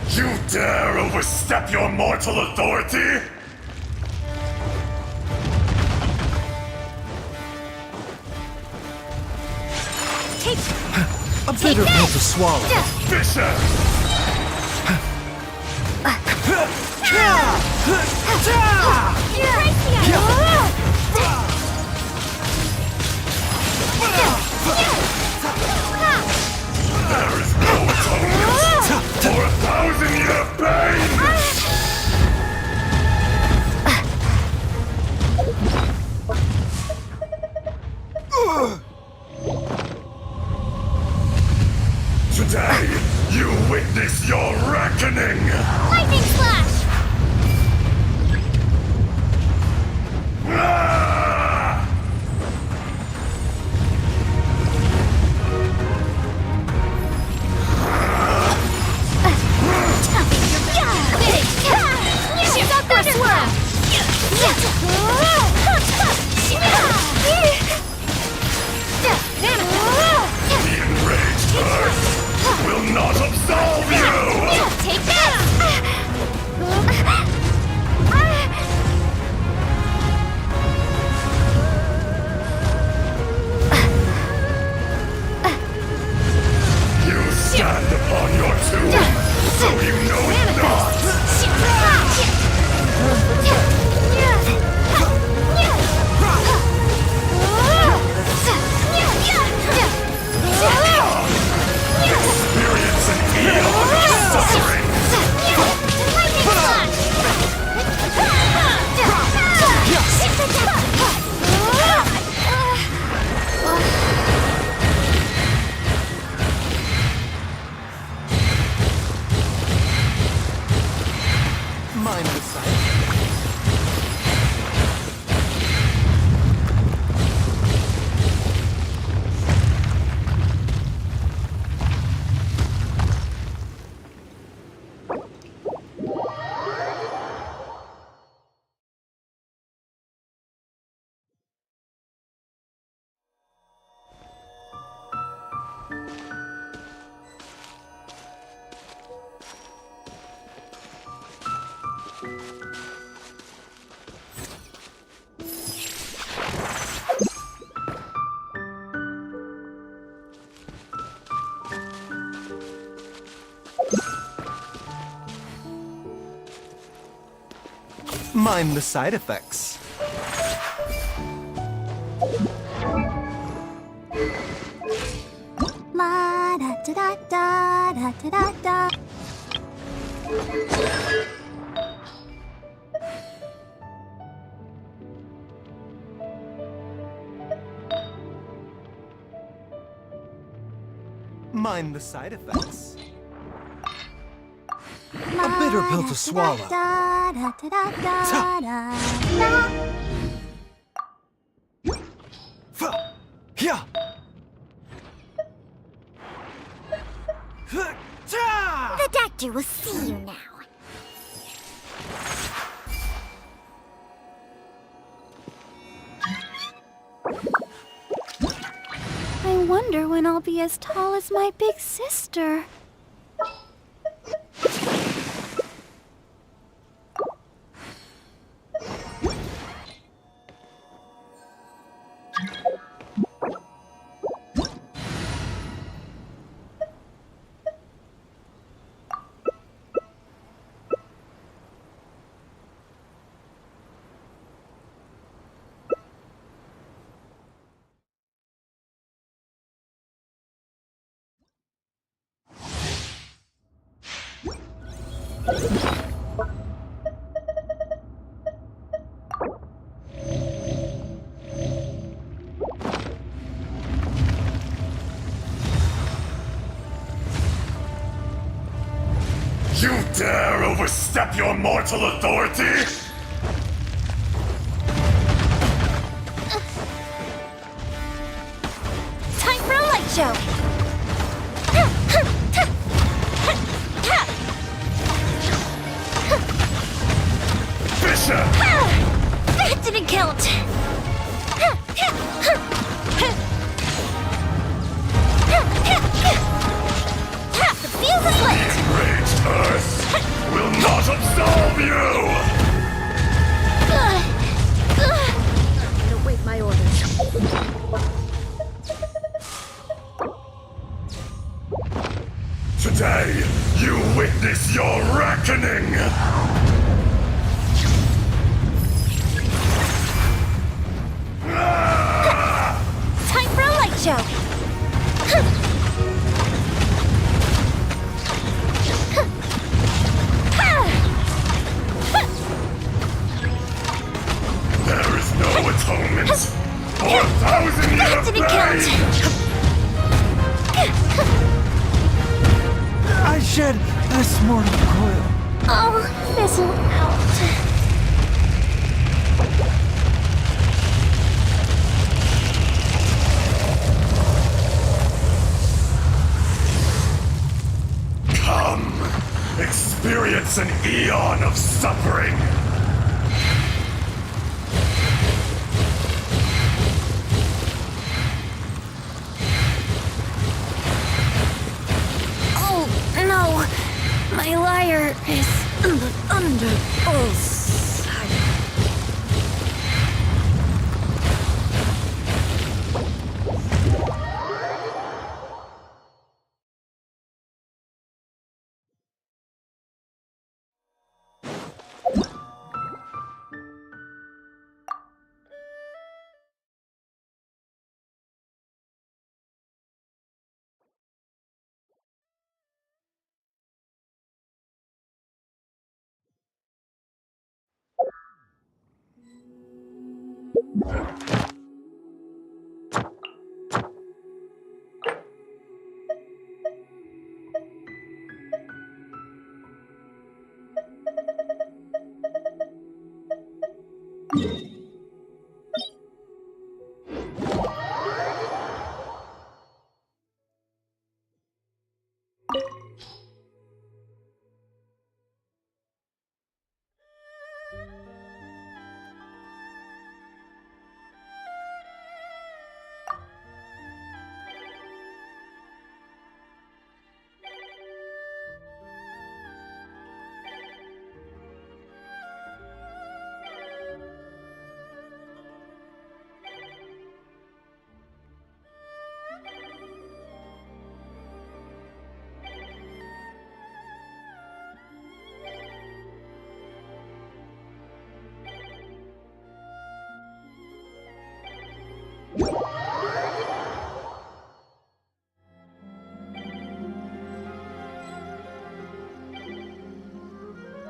You dare overstep your mortal authority? A bitter pill to swallow. Vicious! There is no atonement for 1,000-year pain! Today, you witness your reckoning! Lightning Slash! Ah! She's up there, Swirl! The enraged earth will not absolve you! Take this! You stand upon your tomb, so you know it not! Experience an eon of suffering! Mind the sight. Mind the side effects. La da da da da da da da. mind the side effects. A bitter pill to swallow. Yeah. The doctor will see you now. I wonder when I'll be as tall as my big sister. You dare overstep your mortal authority? Time for a light show. Bishop! That didn't count. The fuse is lit. Enraged Earth will not absolve you! Await my orders. Today, you witness your reckoning! Time for a light show. There is no atonement for 1,000-year Didn't count. I shed this mortal coil. Oh, fizzle out. Come, experience an eon of suffering. Oh, no! My lyre is under side.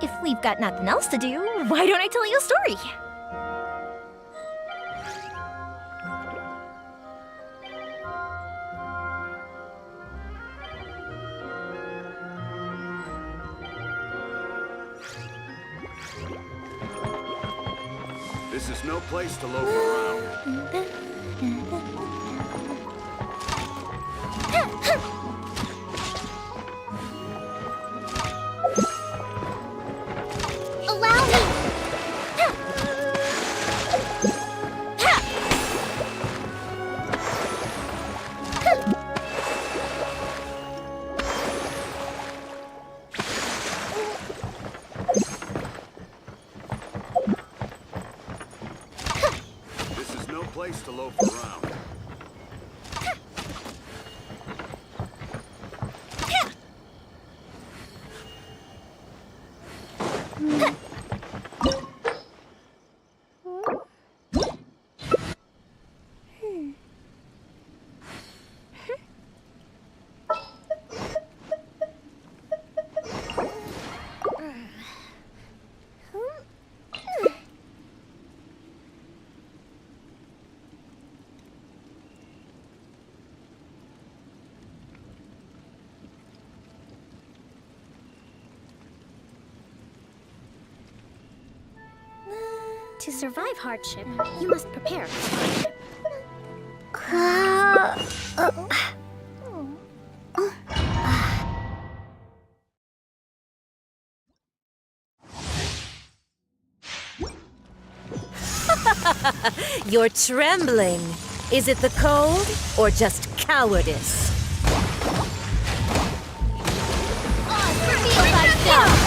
If we've got nothing else to do, why don't I tell you a story? This is no place to loaf around. Allow me! This is no place to loaf around. To survive hardship, you must prepare. You're trembling. Is it the cold or just cowardice? Reveal thyself!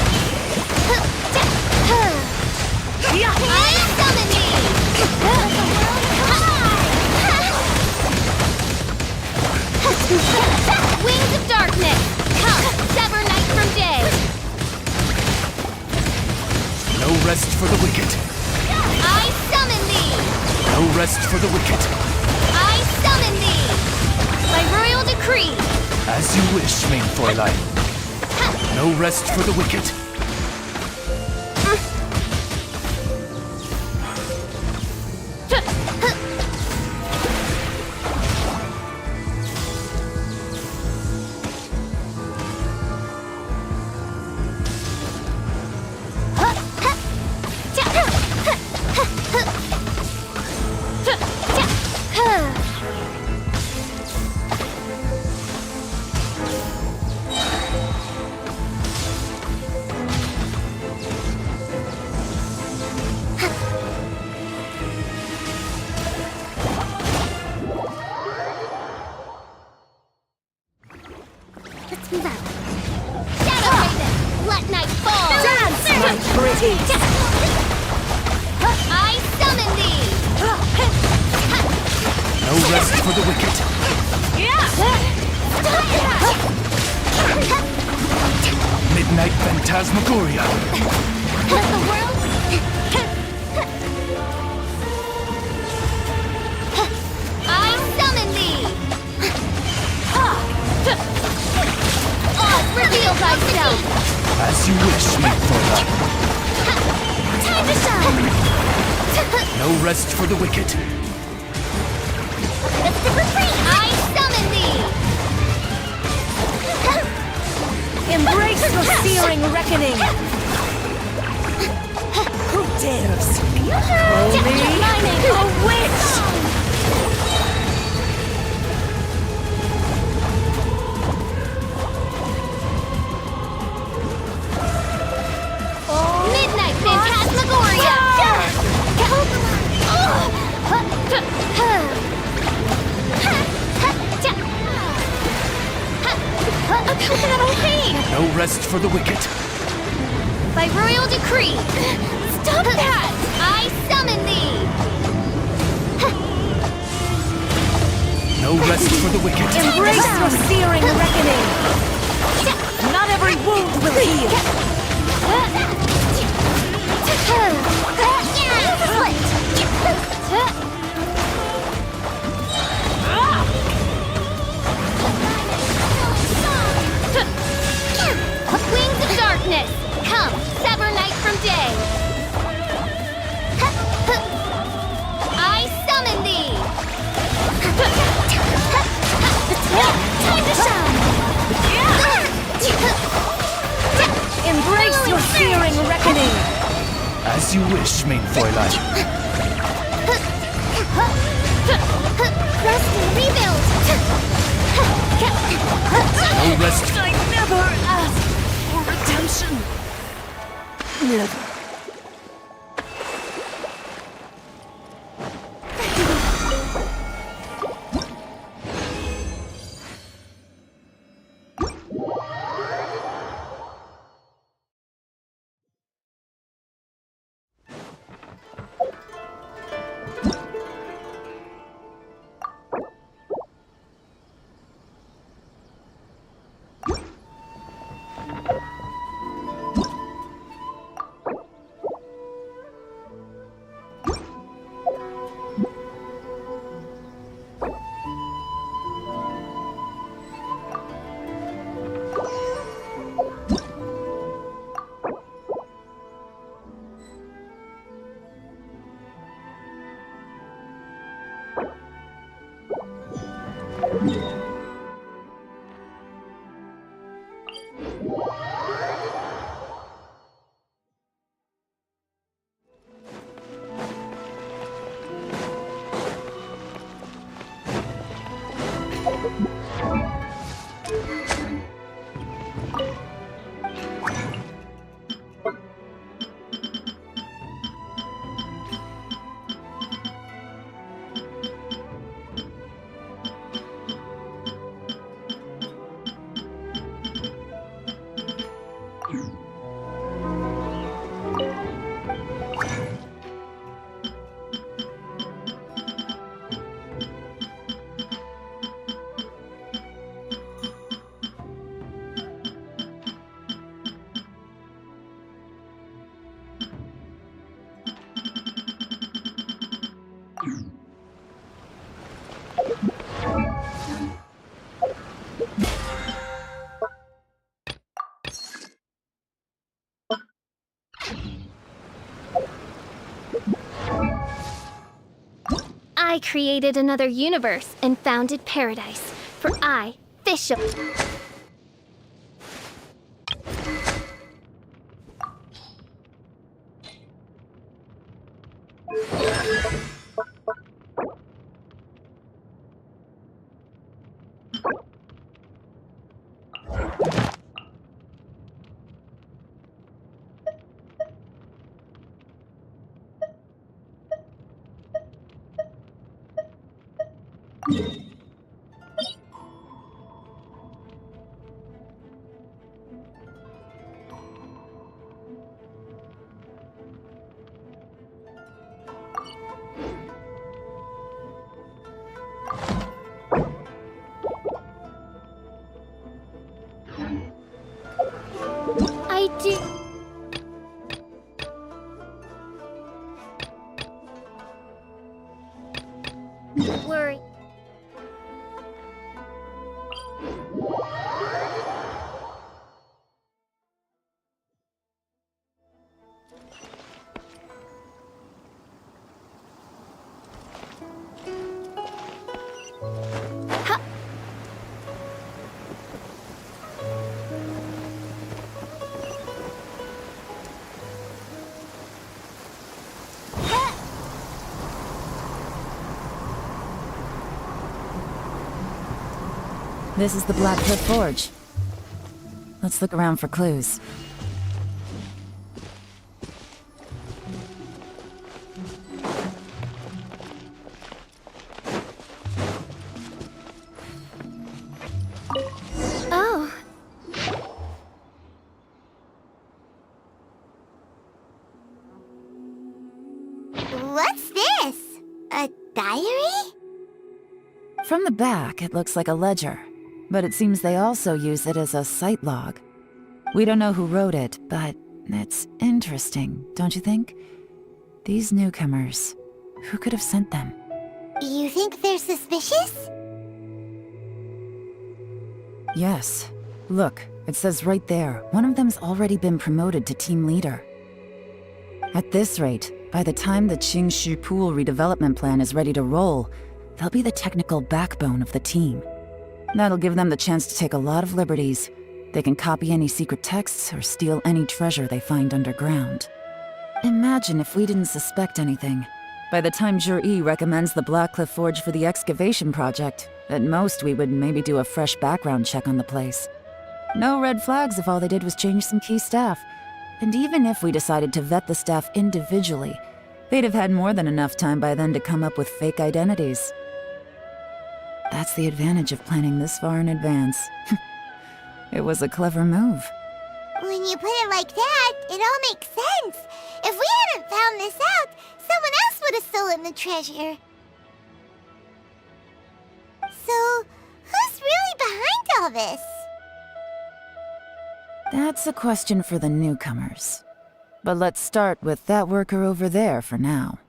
I summon thee! Wings of darkness! Come, sever night from day! No rest for the wicked. I summon thee! No rest for the wicked. I summon thee! By royal decree! As you wish, main Fräulein. No rest for the wicked. Let's move out. Shadow Raven, let night fall! Dance, my pretty! I summon thee! No rest for the wicked. Midnight Phantasmagoria. Let the world... I summon thee! Oz, reveal thyself! As you wish, main Fräulein. Time to shine! No rest for the wicked. I summon thee! Embrace the searing reckoning! Who dares? Call me a witch! Midnight Phantasmagoria! No rest for the wicked. By royal decree! Stop that! I summon thee! No rest for the wicked. Embrace the searing reckoning! Not every wound will heal! Wings of darkness! Come, sever night from day! I summon thee! Time to shine! Embrace your searing reckoning! As you wish, main Fräulein. Rest and rebuild! No rest. I never asked for redemption. Never. I created another universe and founded paradise, for I, Fischl. I do. Don't worry. This is the Blackfoot Forge. Let's look around for clues. Oh. What's this? A diary? From the back, it looks like a ledger, but it seems they also use it as a site log. We don't know who wrote it, but it's interesting, don't you think? These newcomers, who could have sent them? You think they're suspicious? Yes. Look, it says right there, one of them's already been promoted to team leader. At this rate, by the time the Qingshu Pool redevelopment plan is ready to roll, they'll be the technical backbone of the team. That'll give them the chance to take a lot of liberties. They can copy any secret texts or steal any treasure they find underground. Imagine if we didn't suspect anything. By the time Jur-E recommends the Blackcliff Forge for the excavation project, at most we would maybe do a fresh background check on the place. No red flags if all they did was change some key staff. And even if we decided to vet the staff individually, they'd have had more than enough time by then to come up with fake identities. That's the advantage of planning this far in advance. It was a clever move. When you put it like that, it all makes sense. If we hadn't found this out, someone else would have stolen the treasure. So, who's really behind all this? That's a question for the newcomers. But let's start with that worker over there for now.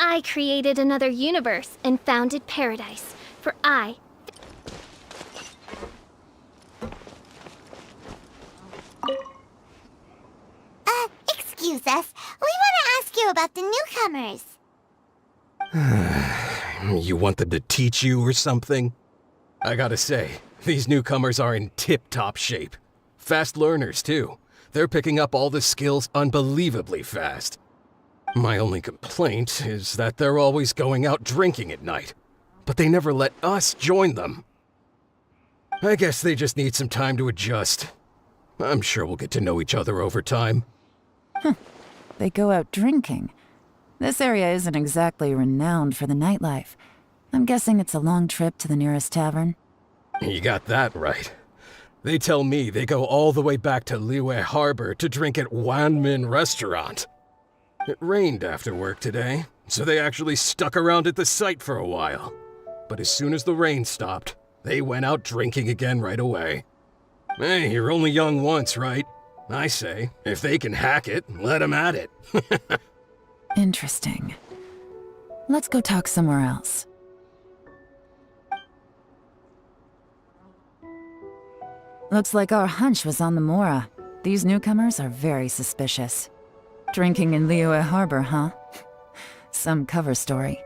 I created another universe and founded paradise, for I... Excuse us. We want to ask you about the newcomers. You want them to teach you or something? I gotta say, these newcomers are in tip-top shape. Fast learners, too. They're picking up all the skills unbelievably fast. My only complaint is that they're always going out drinking at night, but they never let us join them. I guess they just need some time to adjust. I'm sure we'll get to know each other over time. They go out drinking. This area isn't exactly renowned for the nightlife. I'm guessing it's a long trip to the nearest tavern. You got that right. They tell me they go all the way back to Liyue Harbor to drink at Wanmin Restaurant. It rained after work today, so they actually stuck around at the site for a while. But as soon as the rain stopped, they went out drinking again right away. Hey, you're only young once, right? I say, if they can hack it, let them at it. Interesting. Let's go talk somewhere else. Looks like our hunch was on the Mora. These newcomers are very suspicious. Drinking in Liyue Harbor, huh? Some cover story.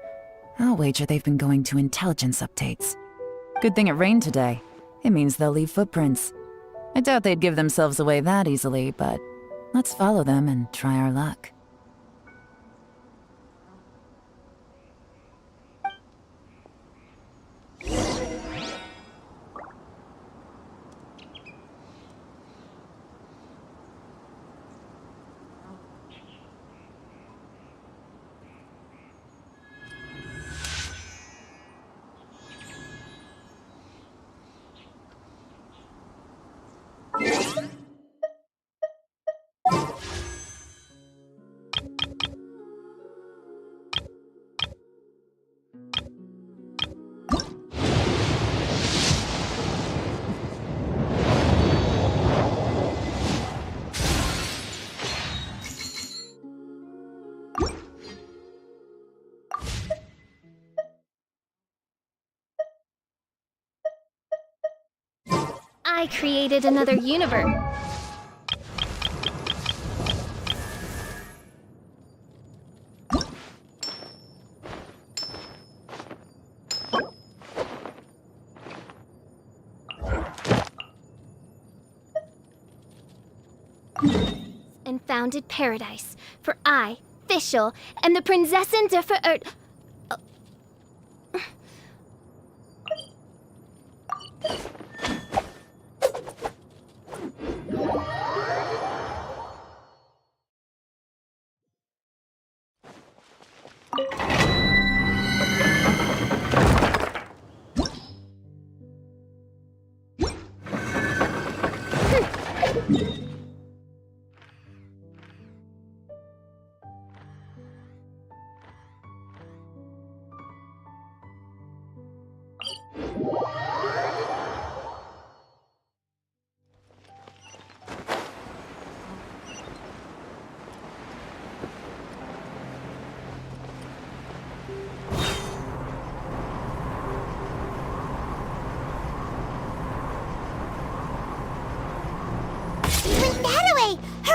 I'll wager they've been going to intelligence updates. Good thing it rained today. It means they'll leave footprints. I doubt they'd give themselves away that easily, but let's follow them and try our luck. I created another universe. And founded paradise, for I, Fischl, and the Prinzessin der Verirrt...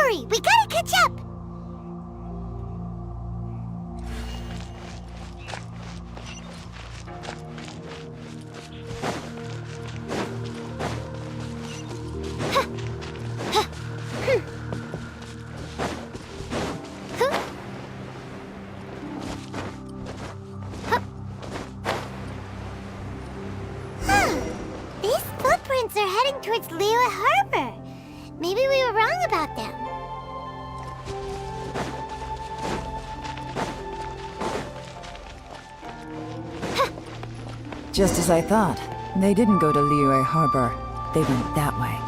Hurry, we gotta catch up! These footprints are heading towards Liyue Harbor. Maybe we were wrong about them. Just as I thought. They didn't go to Liyue Harbor. They went that way.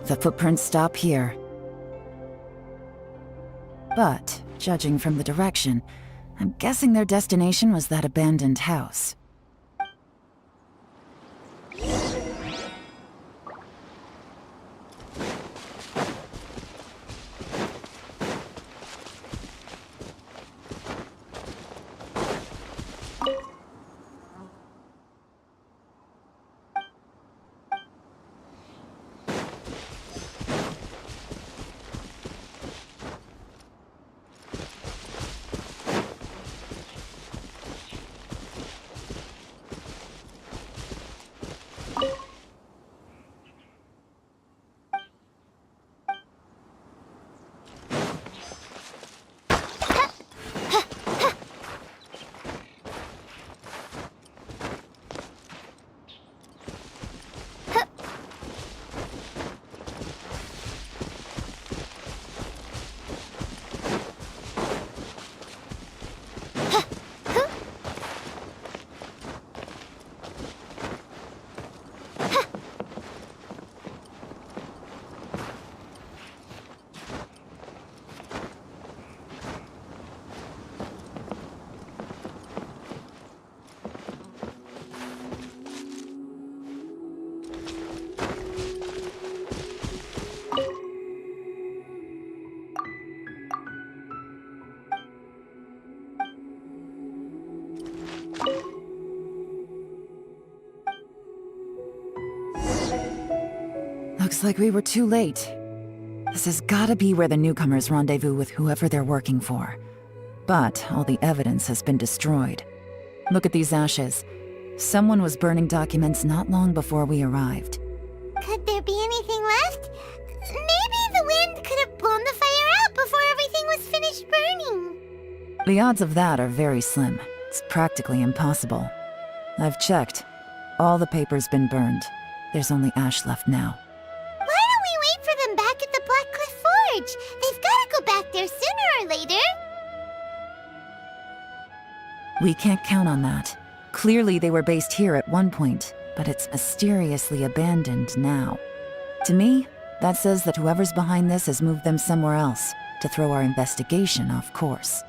The footprints stop here. But, judging from the direction, I'm guessing their destination was that abandoned house. Looks like we were too late. This has gotta be where the newcomers rendezvous with whoever they're working for. But all the evidence has been destroyed. Look at these ashes. Someone was burning documents not long before we arrived. Could there be anything left? Maybe the wind could have blown the fire out before everything was finished burning. The odds of that are very slim. It's practically impossible. I've checked. All the paper's been burned. There's only ash left now. Why don't we wait for them back at the Black Cliff Forge? They've gotta go back there sooner or later. We can't count on that. Clearly they were based here at one point, but it's mysteriously abandoned now. To me, that says that whoever's behind this has moved them somewhere else to throw our investigation off course.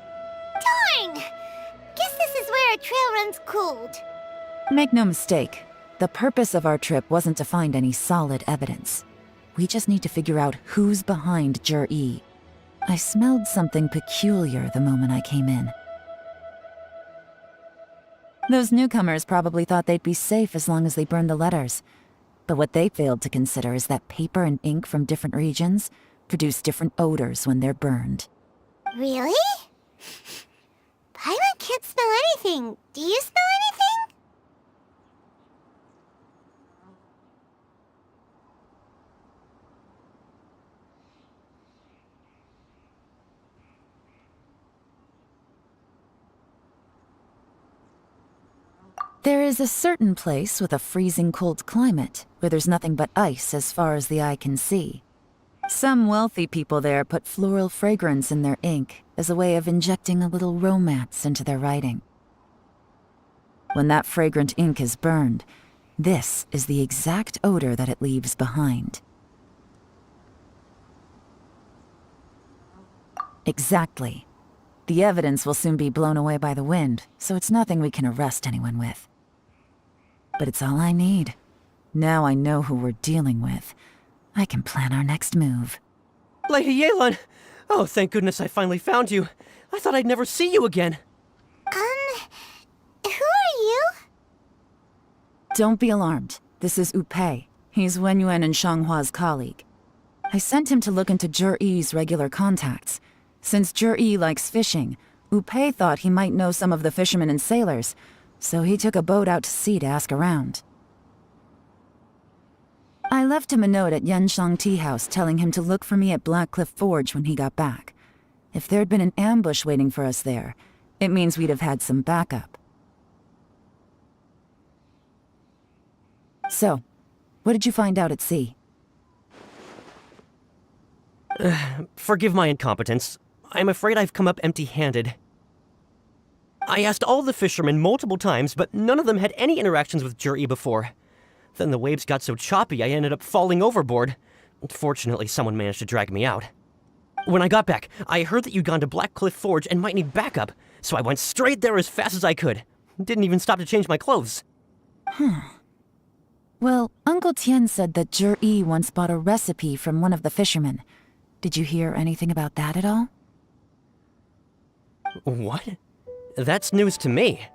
Darn! Guess this is where our trail runs cold. Make no mistake, the purpose of our trip wasn't to find any solid evidence. We just need to figure out who's behind Jur-E. I smelled something peculiar the moment I came in. Those newcomers probably thought they'd be safe as long as they burned the letters. But what they failed to consider is that paper and ink from different regions produce different odors when they're burned. Really? Paimon can't smell anything. Do you smell anything? There is a certain place with a freezing cold climate where there's nothing but ice as far as the eye can see. Some wealthy people there put floral fragrance in their ink as a way of injecting a little romance into their writing. When that fragrant ink is burned, this is the exact odor that it leaves behind. Exactly. The evidence will soon be blown away by the wind, so it's nothing we can arrest anyone with. But it's all I need. Now I know who we're dealing with. I can plan our next move. Lady Yelan, Oh, thank goodness I finally found you. I thought I'd never see you again. Who are you? Don't be alarmed. This is Upei. He's Wen Yuan and Shanghua's colleague. I sent him to look into Zhi-Yi's regular contacts. Since Zhi-Yi likes fishing, Upei thought he might know some of the fishermen and sailors, so he took a boat out to sea to ask around. I left him a note at Yanshang Tea House telling him to look for me at Blackcliff Forge when he got back. If there'd been an ambush waiting for us there, it means we'd have had some backup. So, what did you find out at sea? Forgive my incompetence. I'm afraid I've come up empty-handed. I asked all the fishermen multiple times, but none of them had any interactions with Zhi-Yi before. Then the waves got so choppy I ended up falling overboard. Fortunately, someone managed to drag me out. When I got back, I heard that you'd gone to Blackcliff Forge and might need backup, so I went straight there as fast as I could. Didn't even stop to change my clothes. Well, Uncle Tian said that Zhi-Yi once bought a recipe from one of the fishermen. Did you hear anything about that at all? What? That's news to me.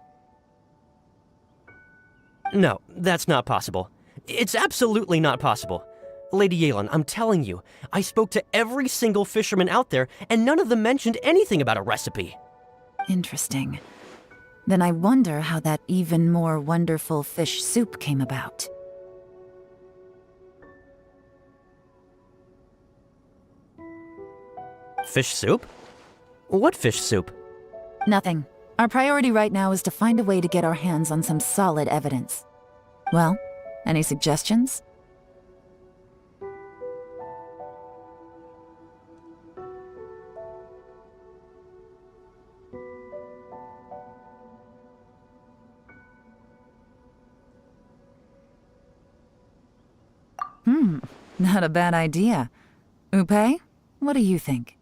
No, that's not possible. It's absolutely not possible. Lady Yelan, I'm telling you, I spoke to every single fisherman out there, and none of them mentioned anything about a recipe. Interesting. Then I wonder how that even more wonderful fish soup came about. Fish soup? What fish soup? Nothing. Our priority right now is to find a way to get our hands on some solid evidence. Well, any suggestions? Not a bad idea. Upei, what do you think?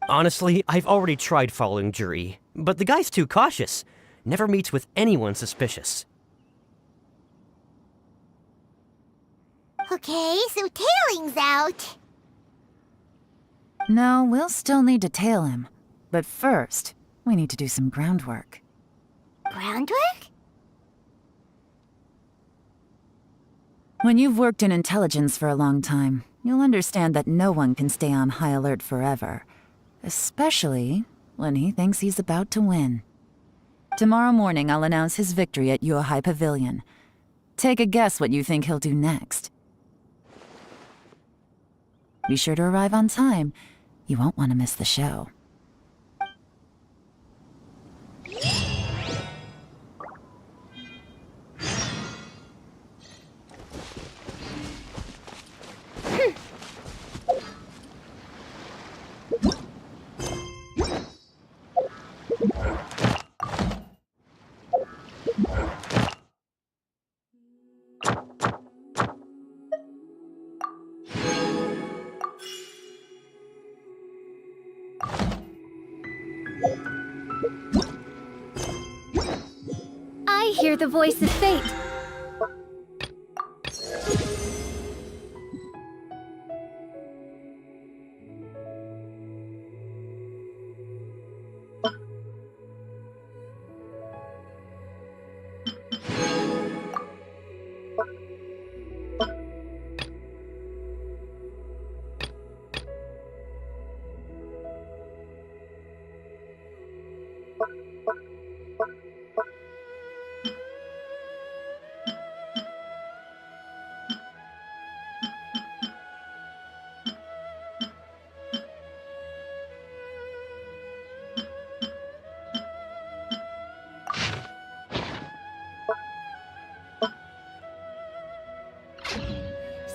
Honestly, I've already tried following Zhi-Yi, but the guy's too cautious. Never meets with anyone suspicious. Okay, so tailing's out. No, we'll still need to tail him. But first, we need to do some groundwork. Groundwork? When you've worked in intelligence for a long time, you'll understand that no one can stay on high alert forever. Especially when he thinks he's about to win. Tomorrow morning, I'll announce his victory at Yuehai Pavilion. Take a guess what you think he'll do next. Be sure to arrive on time. You won't want to miss the show. I hear the voice of fate.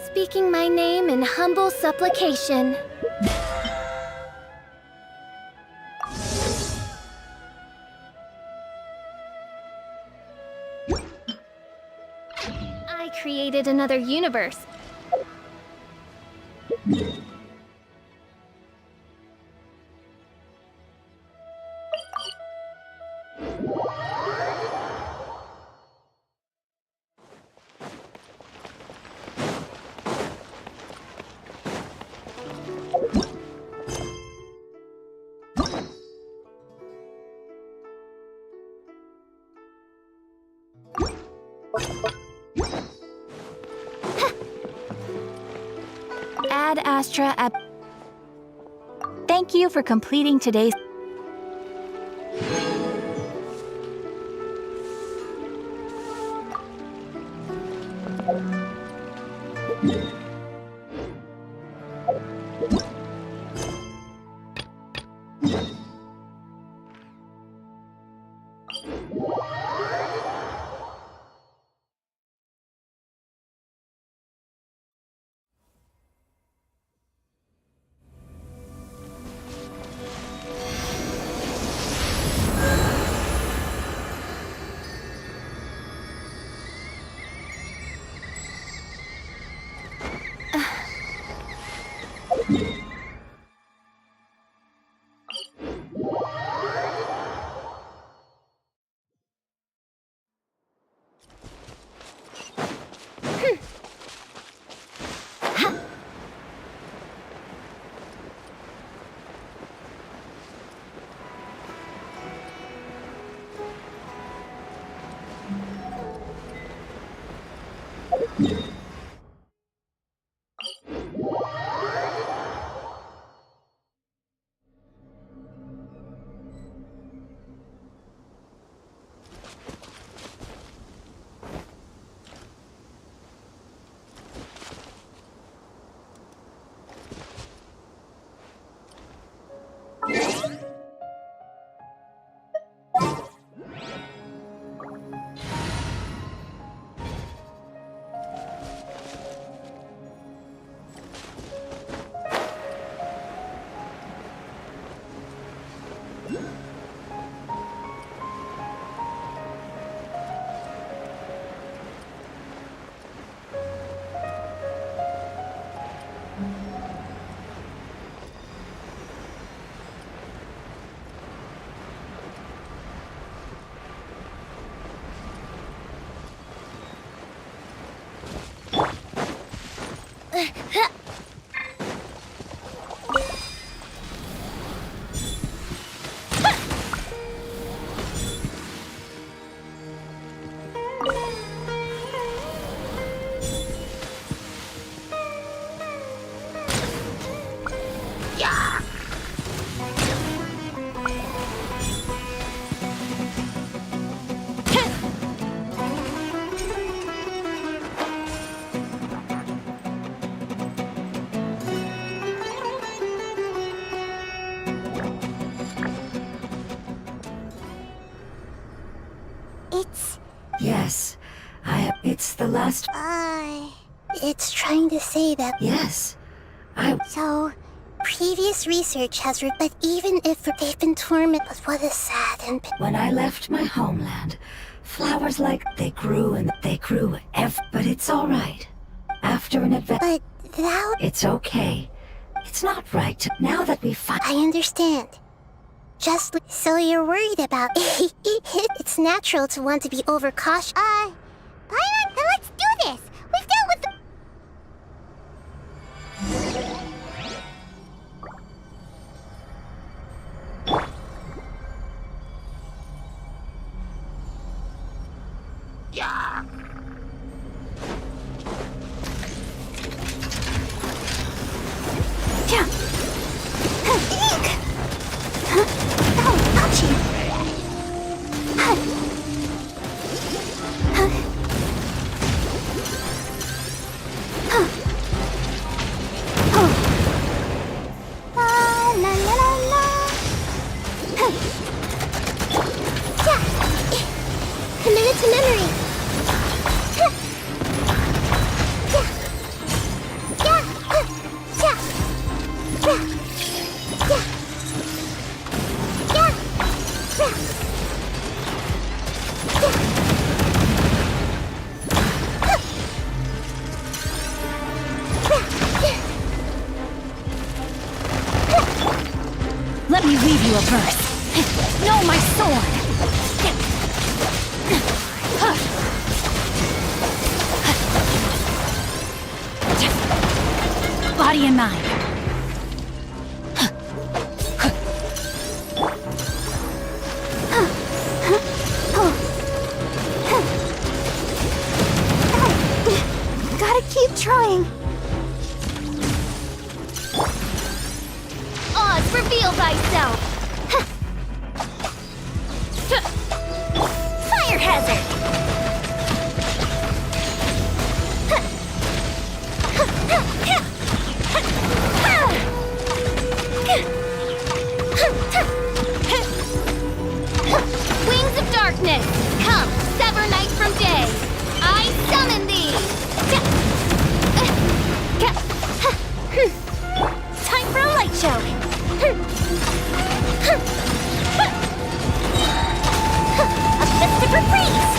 Speaking my name in humble supplication. I created another universe. Ad Astra at... Thank you for completing today's... Yes. It's the last... It's trying to say that... Yes. So, previous research has... But even if they've been tormented... But what is sad and... When I left my homeland, flowers like... They grew and they grew. But it's alright. After an event... But that... It's okay. It's not right to... Now that we find... I understand. Just so you're worried about it's natural to want to be overcautious. Paimon, let's do this. We've dealt with the... Yeah. Yeah. Committed to memory. Let me weave you a verse. No, my sword! Body and mind. Reveal thyself! Fire hazard! Wings of darkness! Come, sever night from day! I summon thee! Time for a light show! A festive reprise!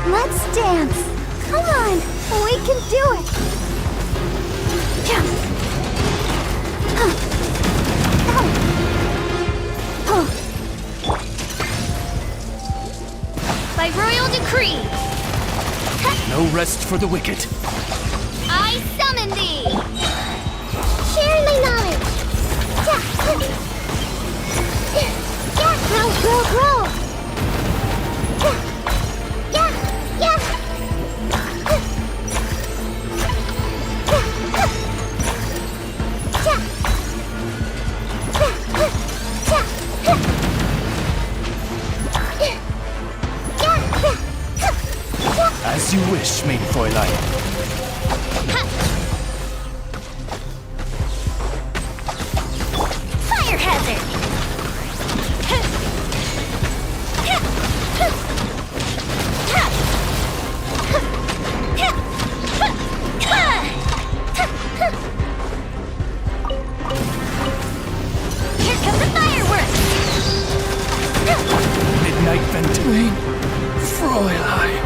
Let's dance. Come on, we can do it. By royal decree, No rest for the wicked. I summon thee! Share my knowledge. Grow. As you wish, main Fräulein. Fire hazard! Here come the fireworks! Midnight Venturine. Fräulein.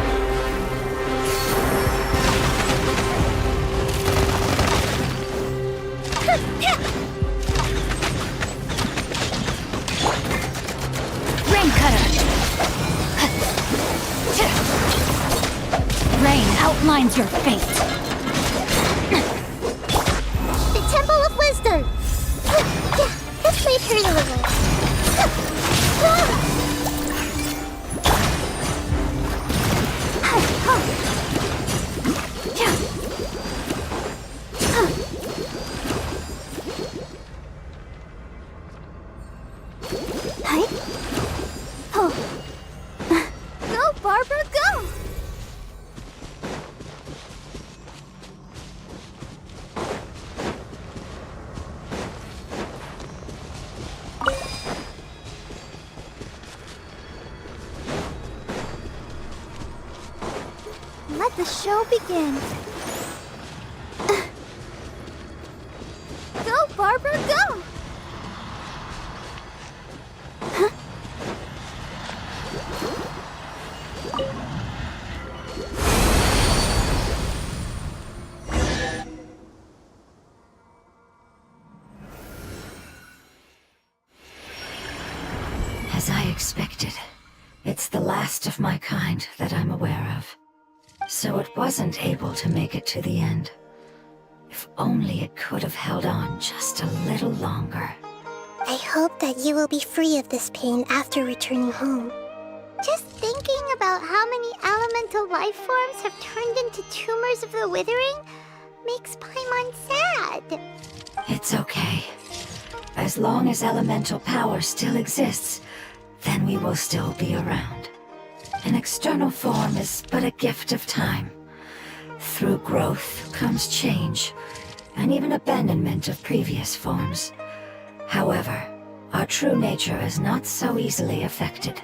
Rain cutter! Rain outlines your fate. The Temple of Wisdom. This might hurt a little. Go, Barbara, go! Let the show begin. Go, Barbara, go! As I expected, it's the last of my kind that I'm aware of. So it wasn't able to make it to the end. If only it could have held on just a little longer. I hope that you will be free of this pain after returning home. Just thinking about how many elemental life forms have turned into tumors of the withering makes Paimon sad. It's okay. As long as elemental power still exists, then we will still be around. An external form is but a gift of time. Through growth comes change, and even abandonment of previous forms. However, our true nature is not so easily affected.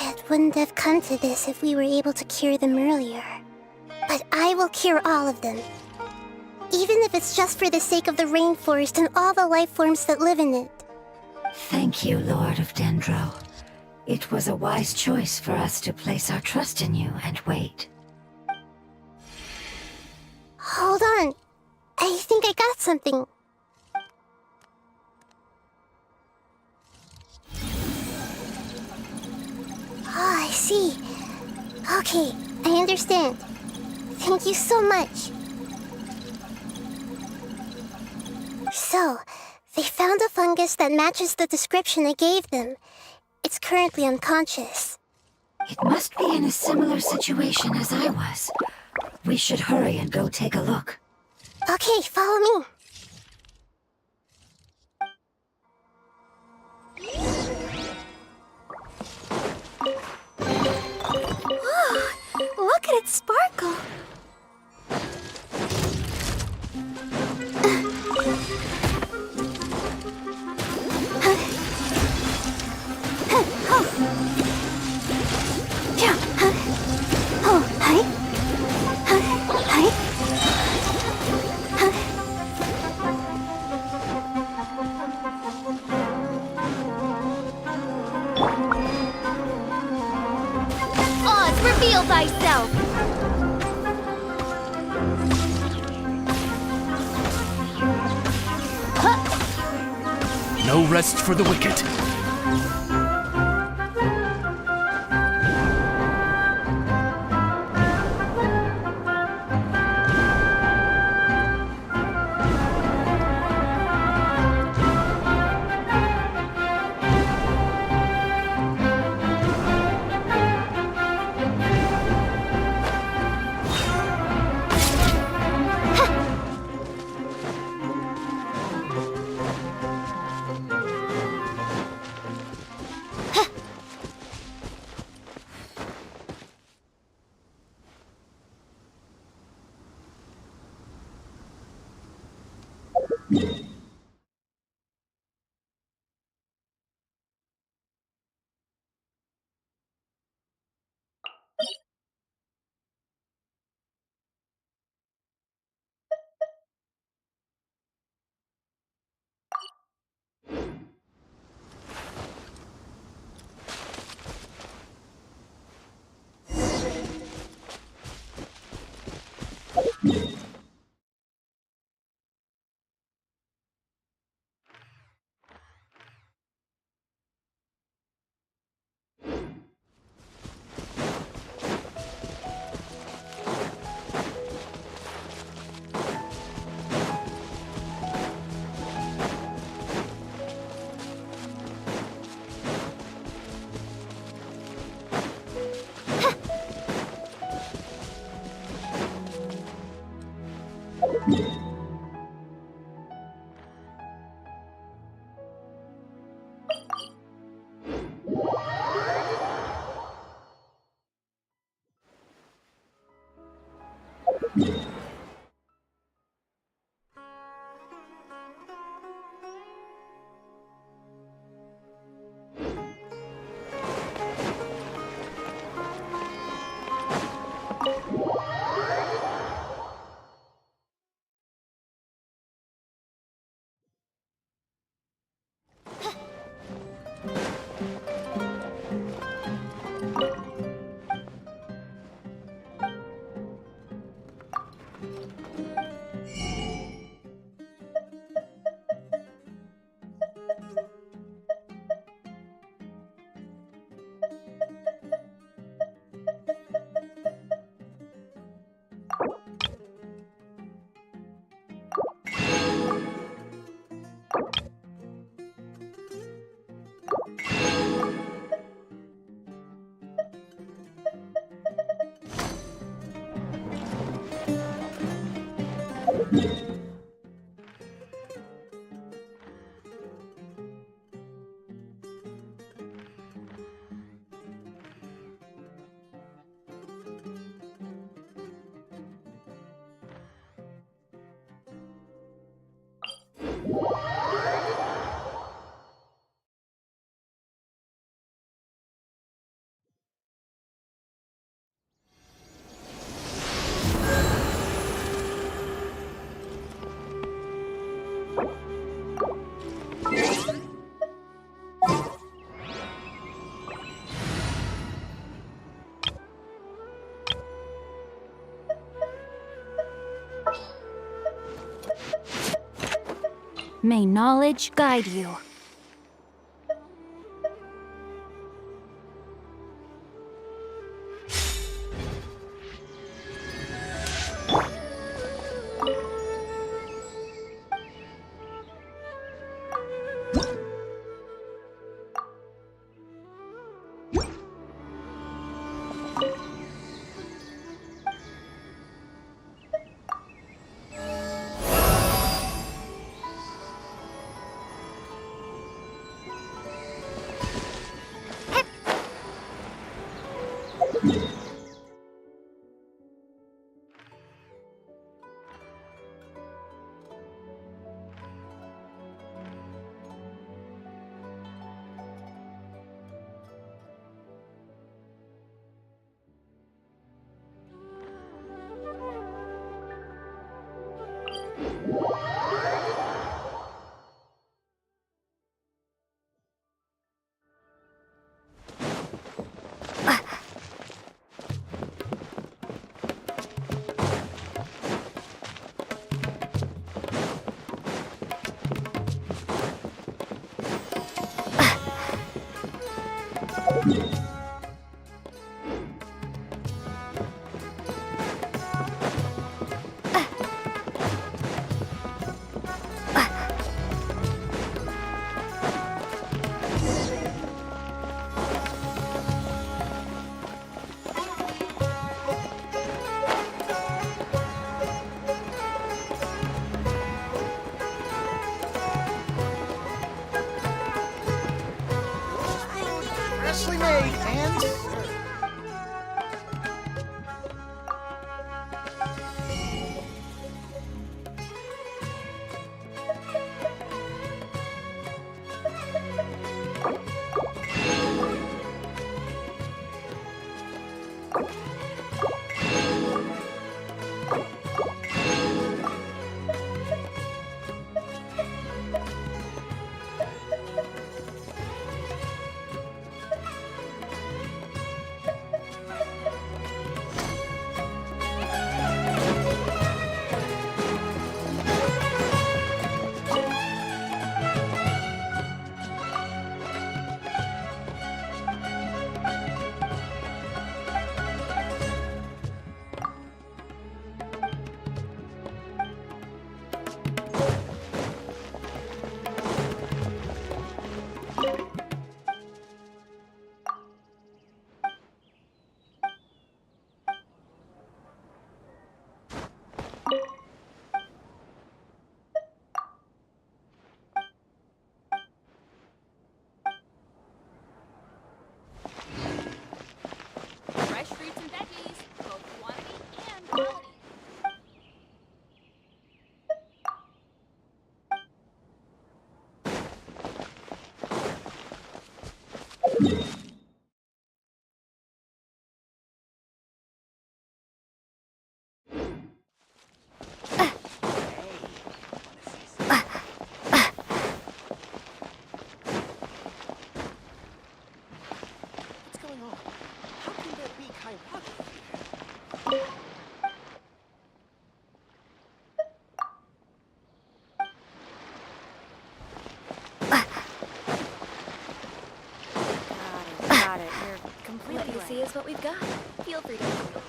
It wouldn't have come to this if we were able to cure them earlier. But I will cure all of them. Even if it's just for the sake of the rainforest and all the life forms that live in it. Thank you, Lord of Dendro. It was a wise choice for us to place our trust in you and wait. Hold on. I think I got something. Oh, I see. Okay, I understand. Thank you so much. So, They found a fungus that matches the description I gave them. It's currently unconscious. It must be in a similar situation as I was. We should hurry and go take a look. Okay, follow me. Oh, look at it sparkle. Oz, reveal thyself! No rest for the wicked. May knowledge guide you. Freshly made and Fresh fruits and veggies, both quantity and quality. what's going on? How can there be chirography here? Got it. You're completely What you see is what we've got. Feel free to.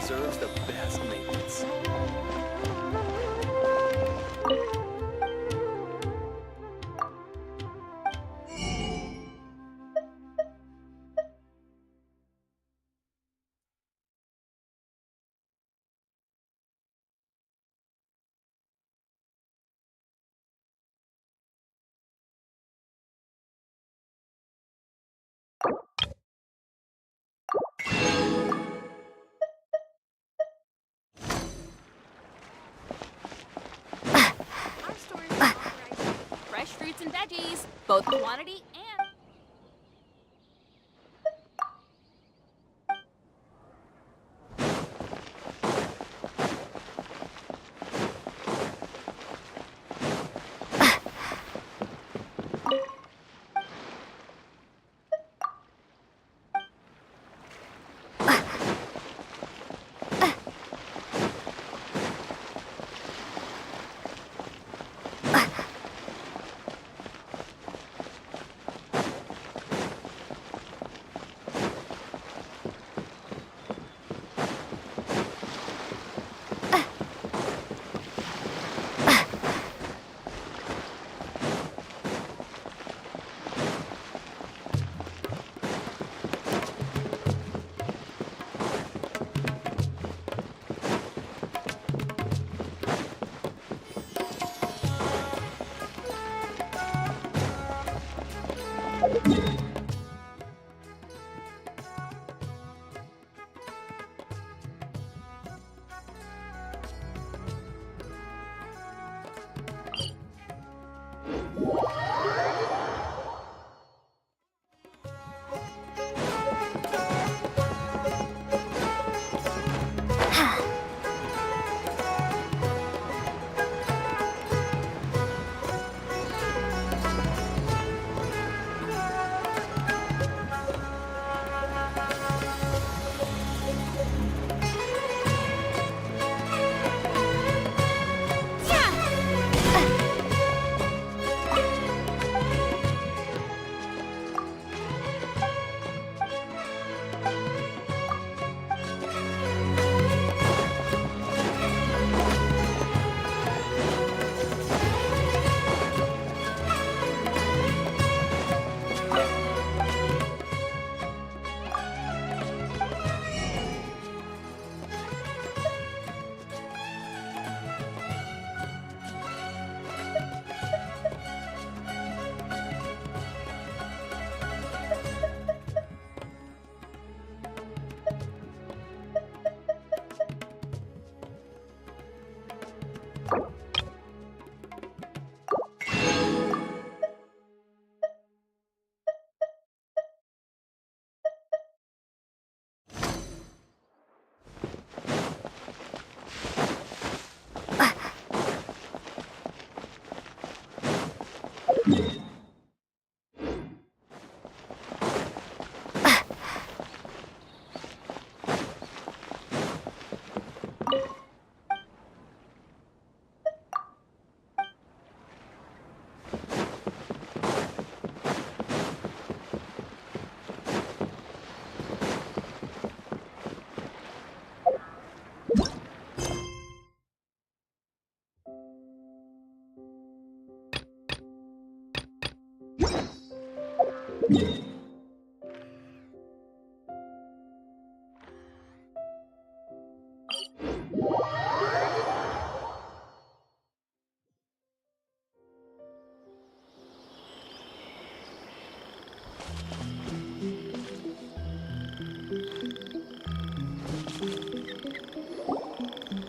deserves the best maintenance. fruits and veggies, both quantity and...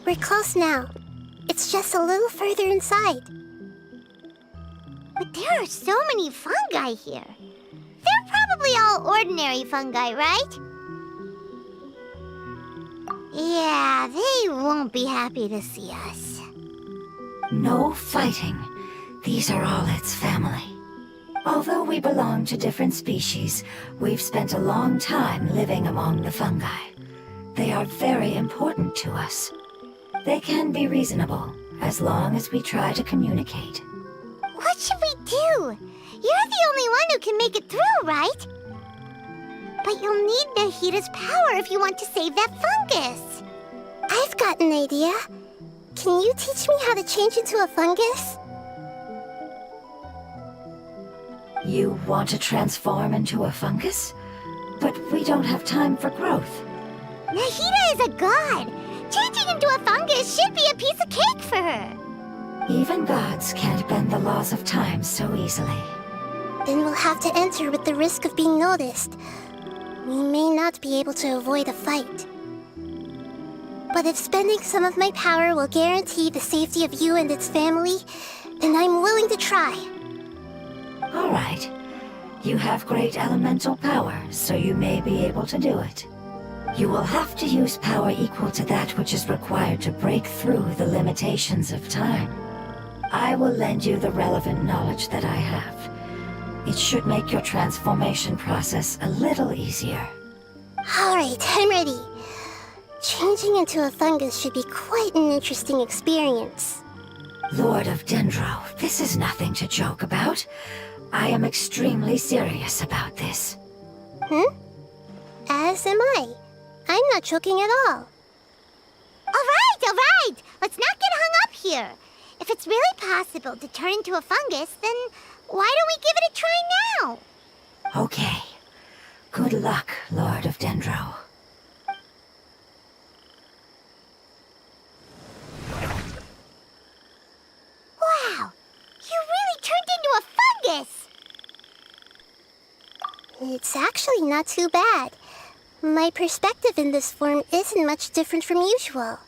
We're close now. It's just a little further inside. But there are so many fungi here. They're probably all ordinary fungi, right? Yeah, they won't be happy to see us. No fighting. These are all its family. Although we belong to different species, we've spent a long time living among the fungi. They are very important to us. They can be reasonable, as long as we try to communicate. What should we do? You're the only one who can make it through, right? But you'll need Nahita's power if you want to save that fungus. I've got an idea. Can you teach me how to change into a fungus? You want to transform into a fungus? But we don't have time for growth. Nahita is a god! Changing into a fungus should be a piece of cake for her! Even gods can't bend the laws of time so easily. Then we'll have to enter with the risk of being noticed. We may not be able to avoid a fight. But if spending some of my power will guarantee the safety of you and its family, then I'm willing to try. Knight. You have great elemental power, so you may be able to do it. You will have to use power equal to that which is required to break through the limitations of time. I will lend you the relevant knowledge that I have. It should make your transformation process a little easier. Alright, I'm ready. Changing into a fungus should be quite an interesting experience. Lord of Dendro, this is nothing to joke about. I am extremely serious about this. As am I. I'm not joking at all. Alright! Let's not get hung up here. If it's really possible to turn into a fungus, then why don't we give it a try now? Okay. Good luck, Lord of Dendro. Wow! You really turned into a fungus! It's actually not too bad. My perspective in this form isn't much different from usual.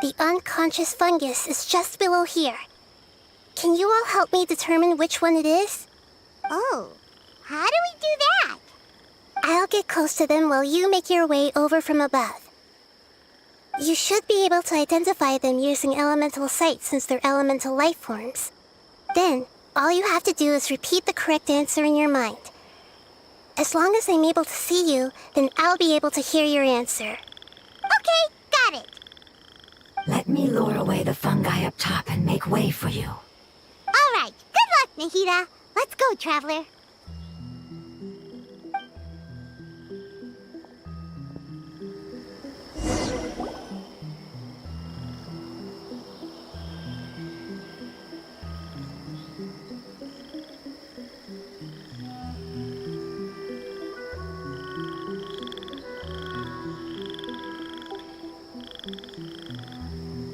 The unconscious fungus is just below here. Can you all help me determine which one it is? Oh, how do we do that? I'll get close to them while you make your way over from above. You should be able to identify them using elemental sight since they're elemental life forms. Then, all you have to do is repeat the correct answer in your mind. As long as I'm able to see you, then I'll be able to hear your answer. Okay, got it. Let me lure away the fungi up top and make way for you. All right, good luck, Nahida. Let's go, Traveler.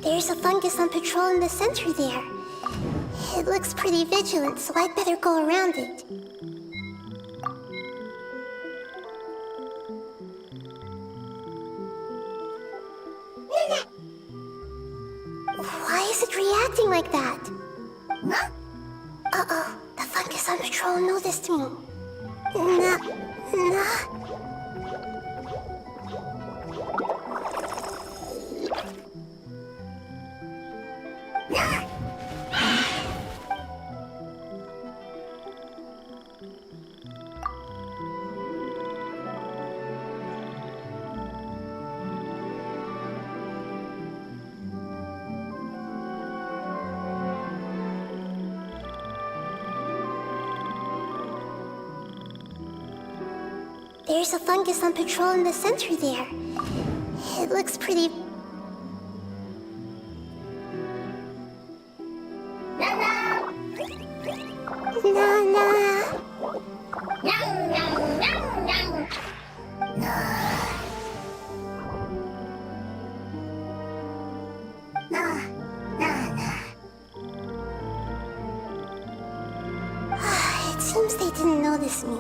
There's a fungus on patrol in the center there. It looks pretty vigilant, so I'd better go around it. Why is it reacting like that? Uh-oh, the fungus on patrol noticed me. There's a fungus on patrol in the center there. It looks pretty... It seems they didn't notice me.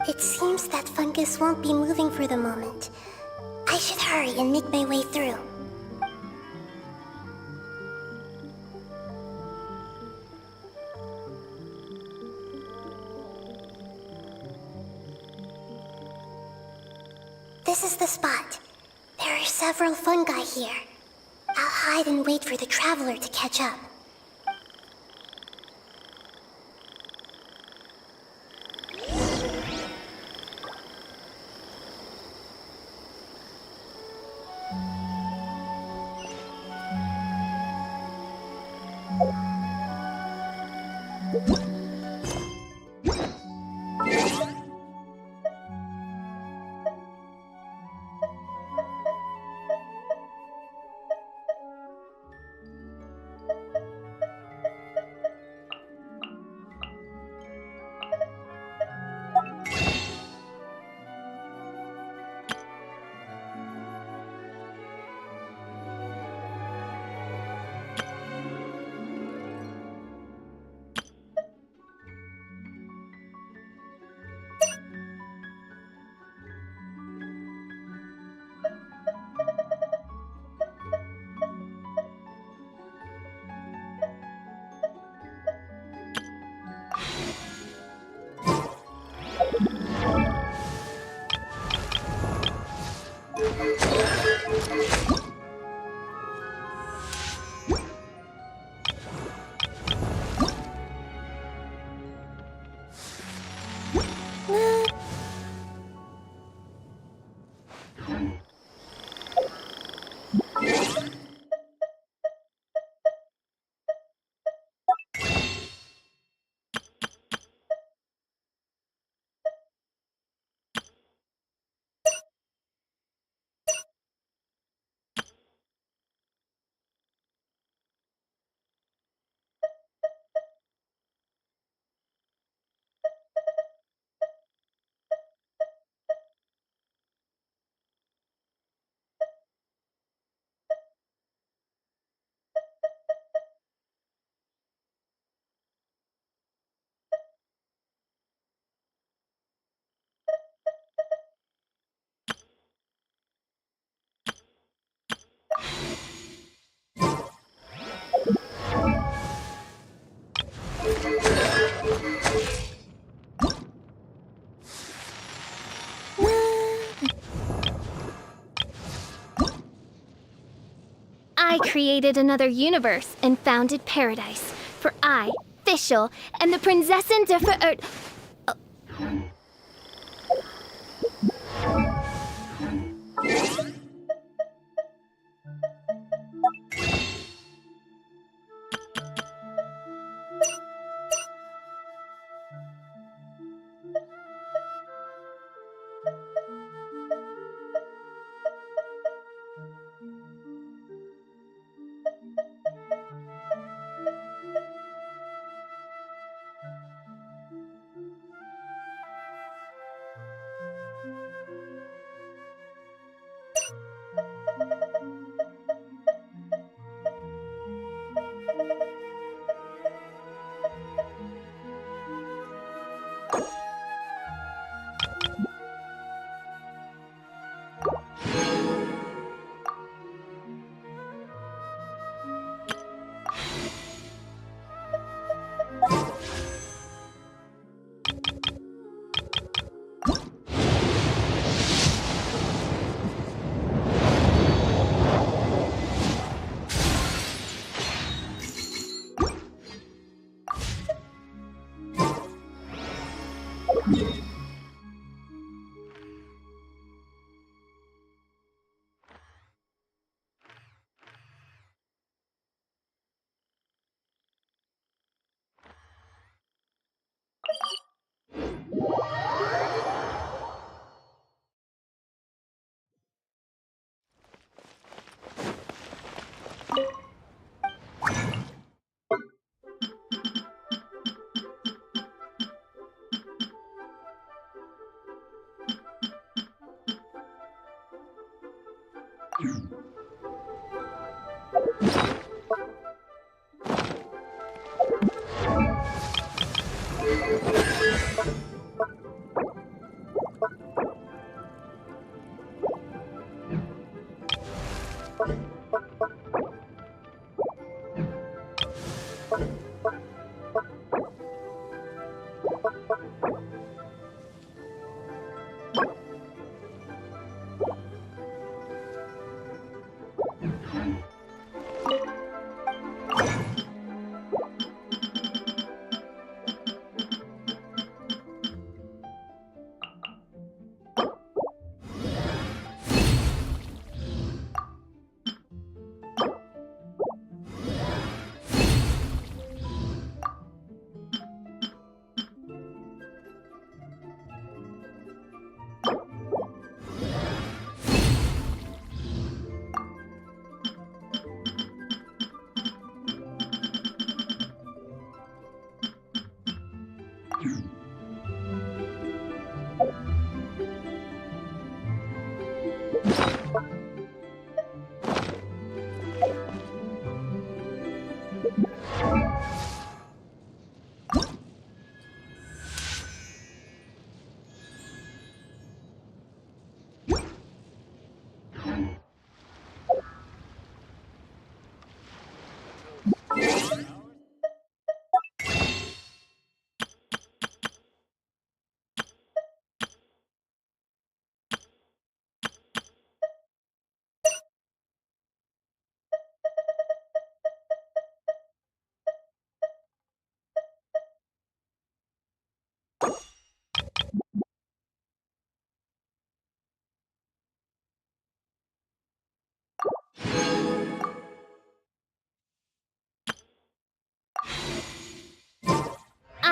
It seems that fungus won't be moving for the moment. I should hurry and make my way through. This is the spot. There are several fungi here. I'll hide and wait for the traveler to catch up. I created another universe and founded paradise. For I, Fischl, and the Prinzessin der Verirrt...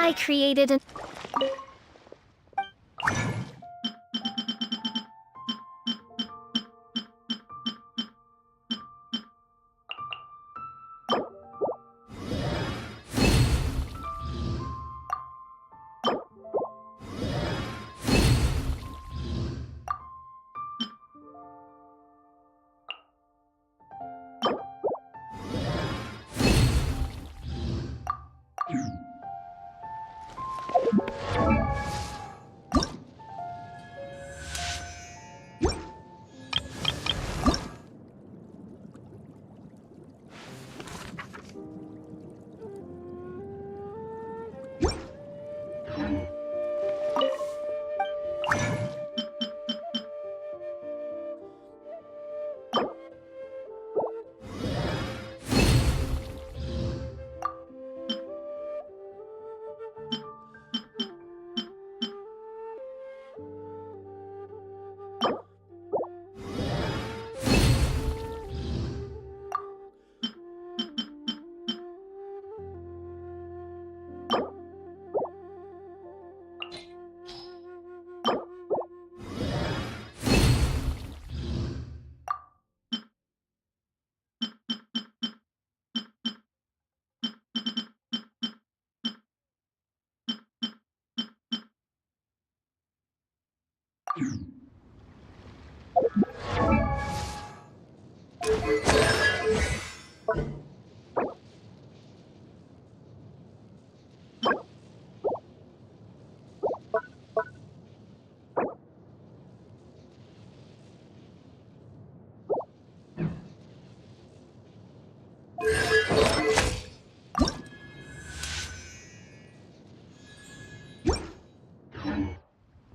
I created an...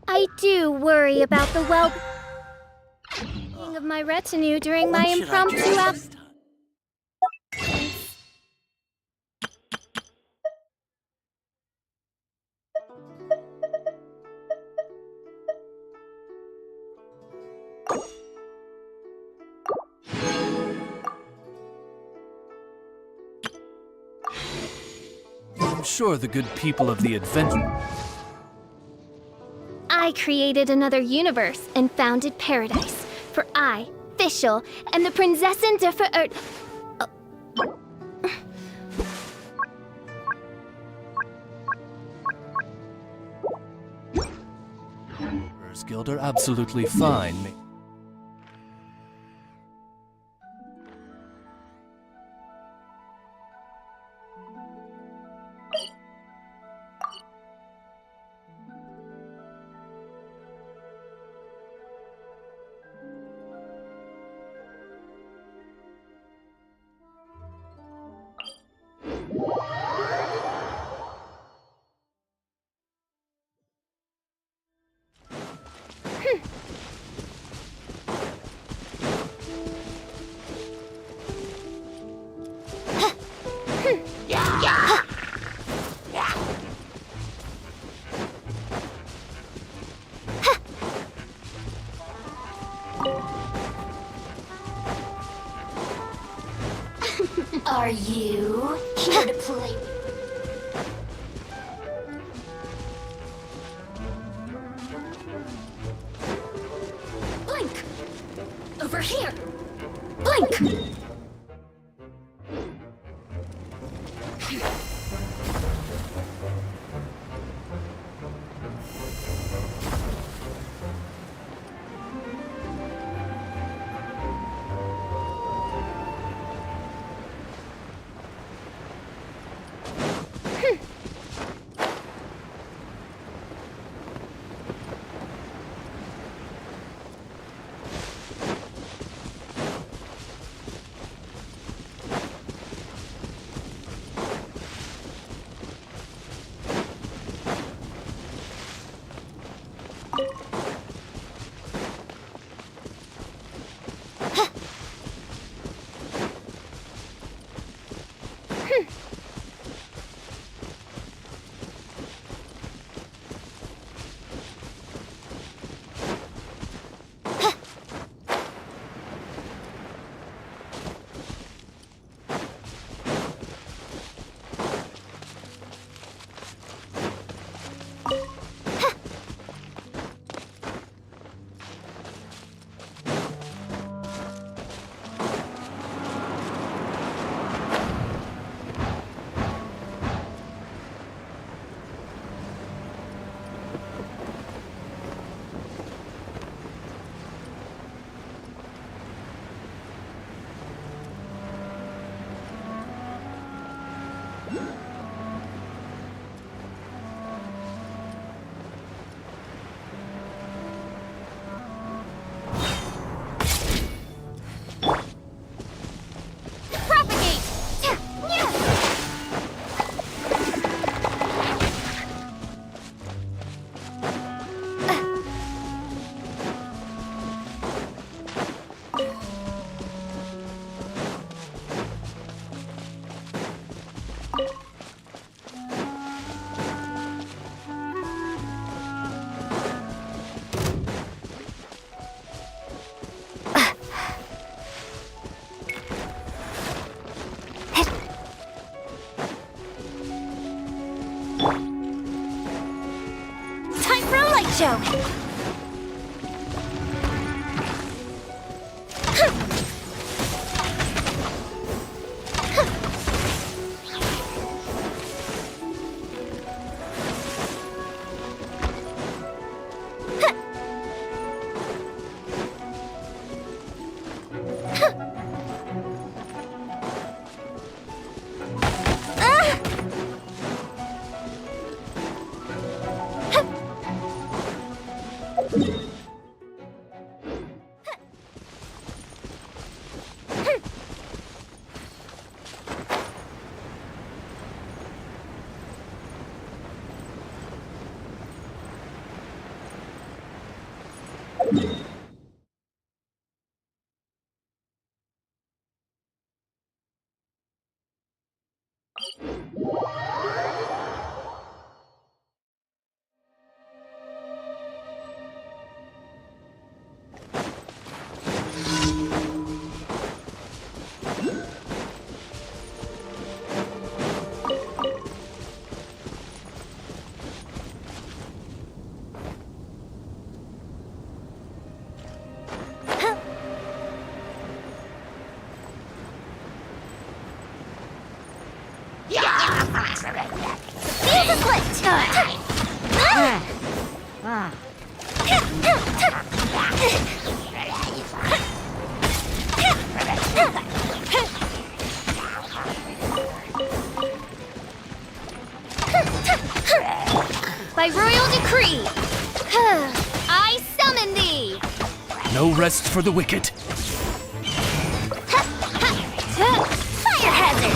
I do worry about the well-being of my retinue during my impromptu I'm sure the good people of the adventure... I created another universe and founded Paradise for I, Fischl, and the Prinzessin der Verirrt... Guild are absolutely fine. Are you here to play? Blink! Over here! Blink! show. By royal decree, I summon thee! No rest for the wicked. Fire hazard!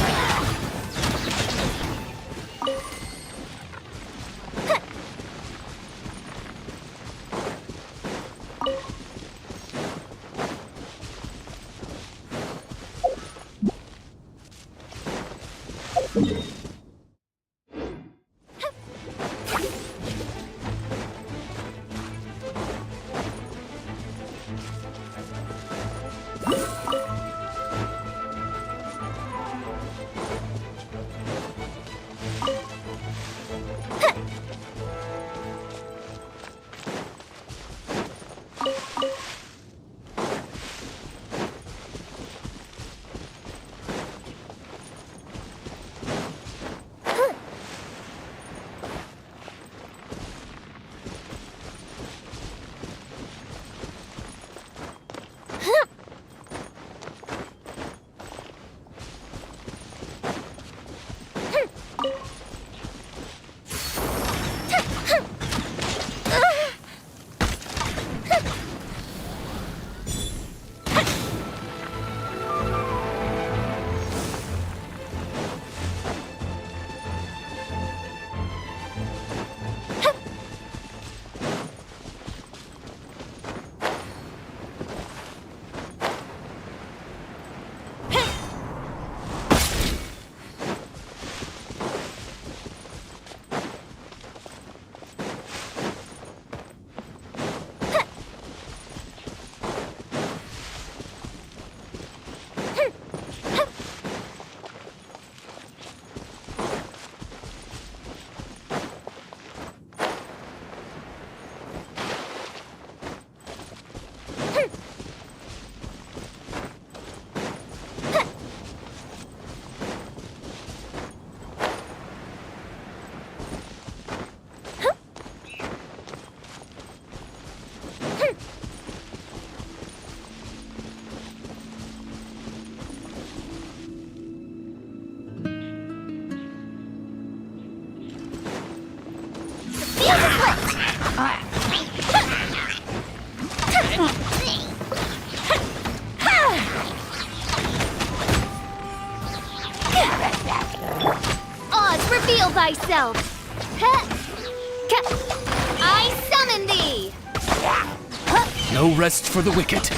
Oz, reveal thyself! I summon thee! No rest for the wicked.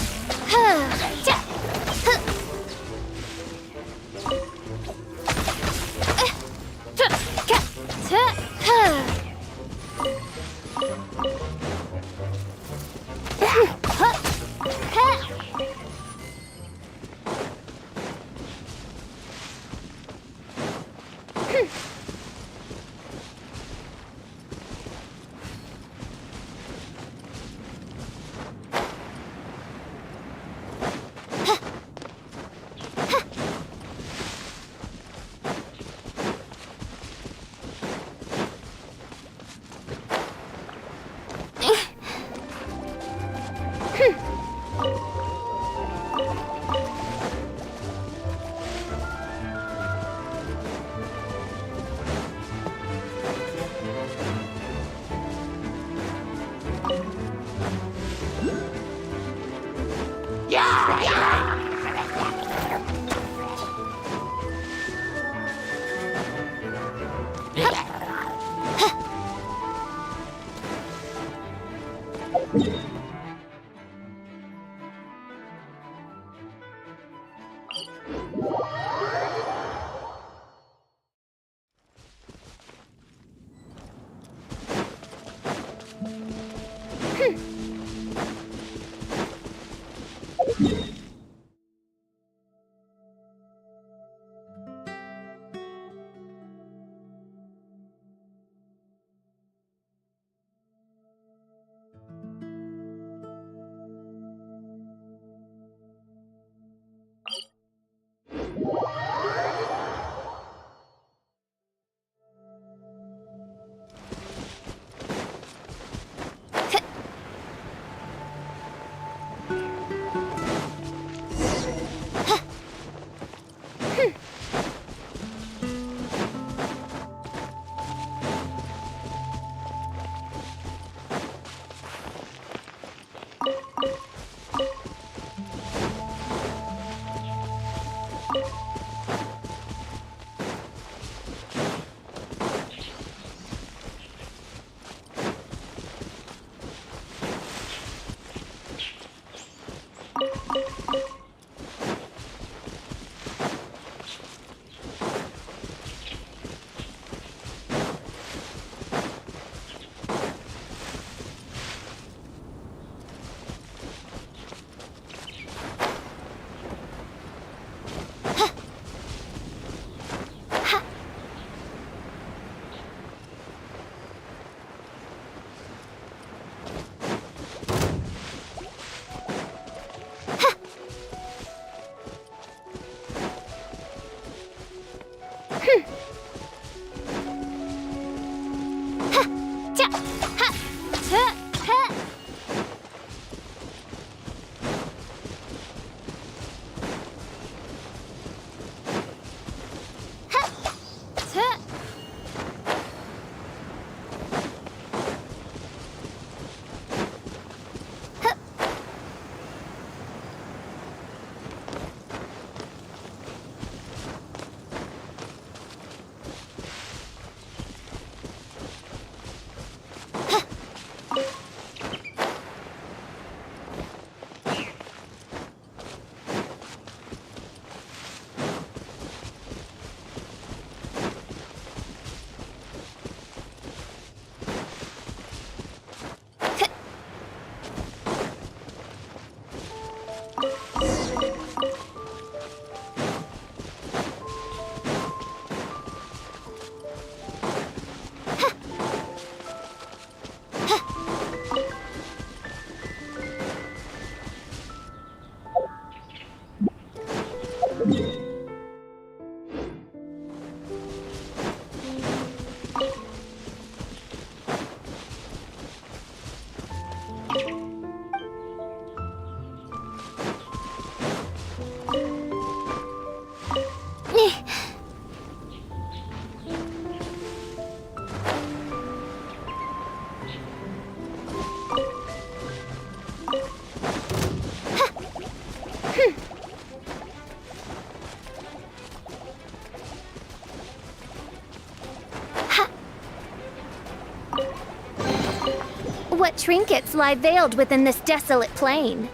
What trinkets lie veiled within this desolate plain?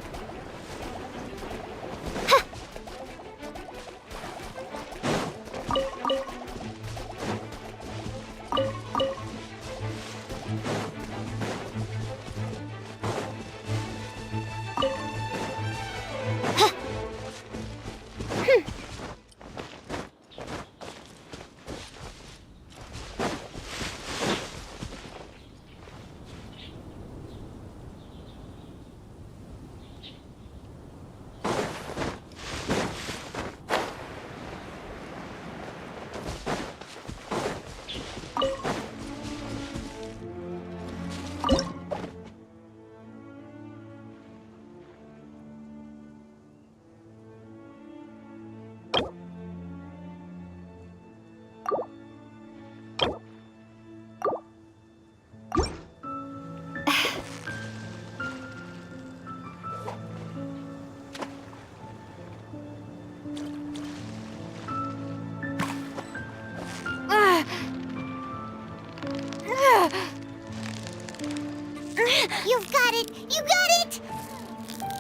You've got it! You got it!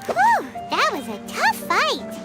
Whew, that was a tough fight.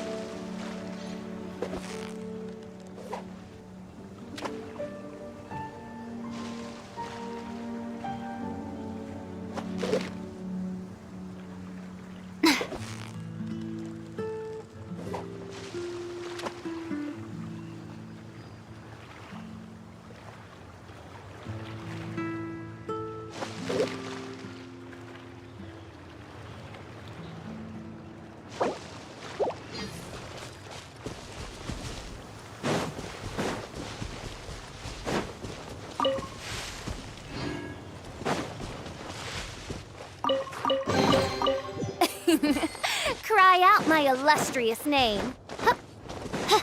Cry out my illustrious name. Hup. Huh.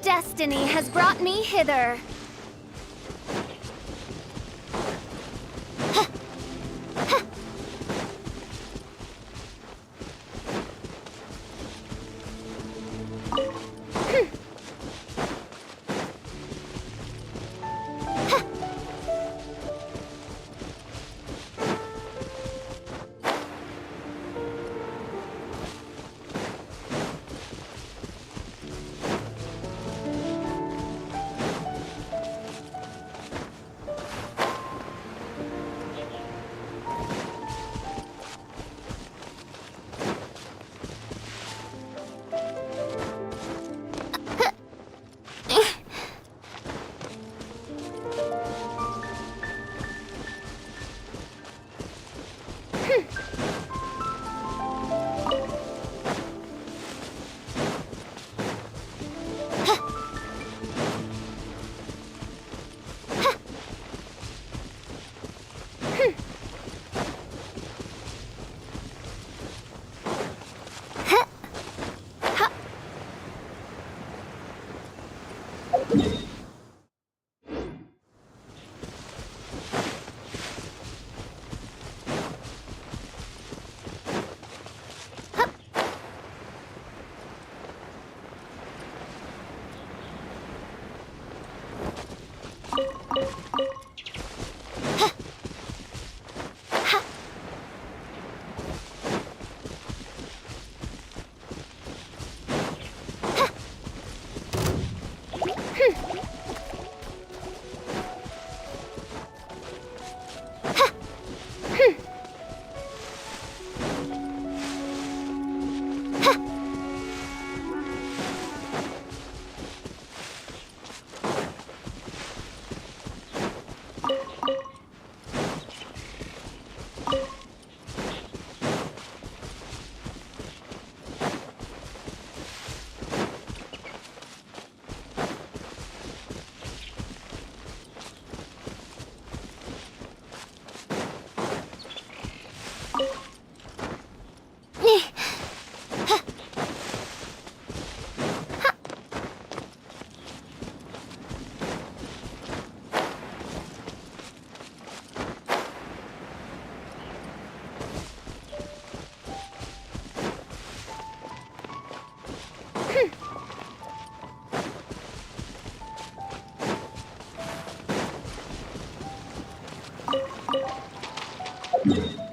Destiny has brought me hither. Right.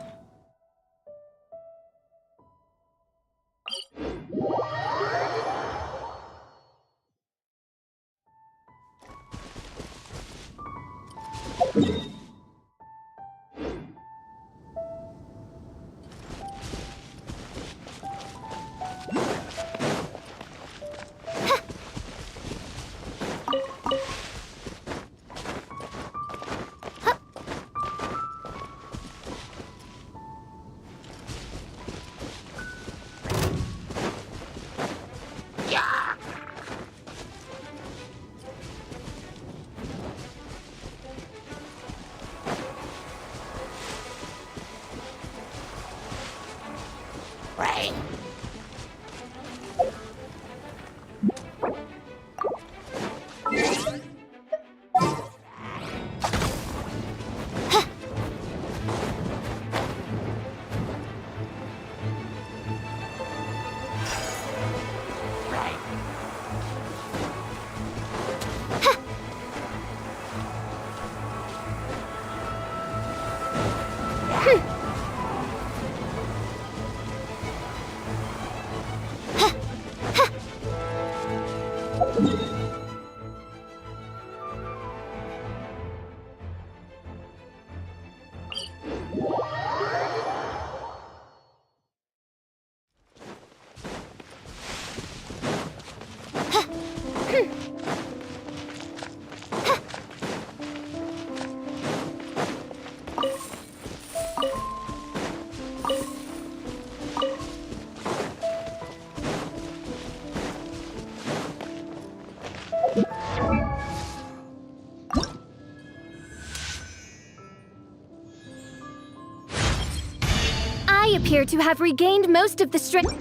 I appear to have regained most of the strength.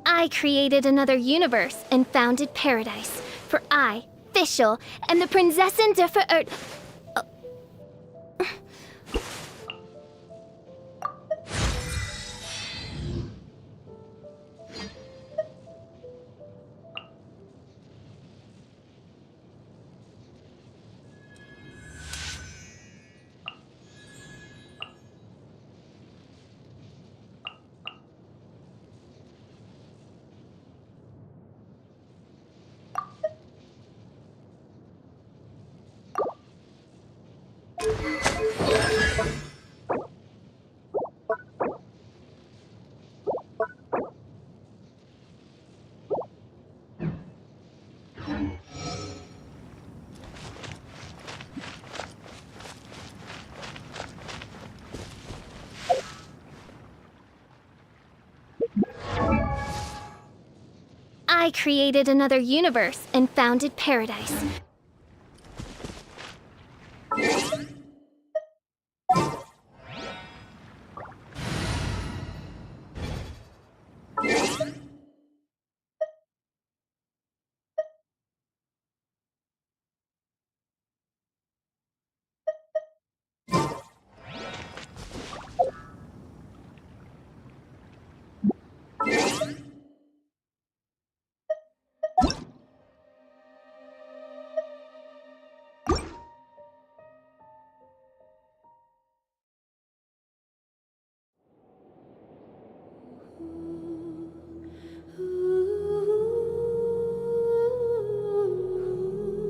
I created another universe and founded paradise. For I, Fischl, and the Prinzessin der Verirrt. I created another universe and founded paradise.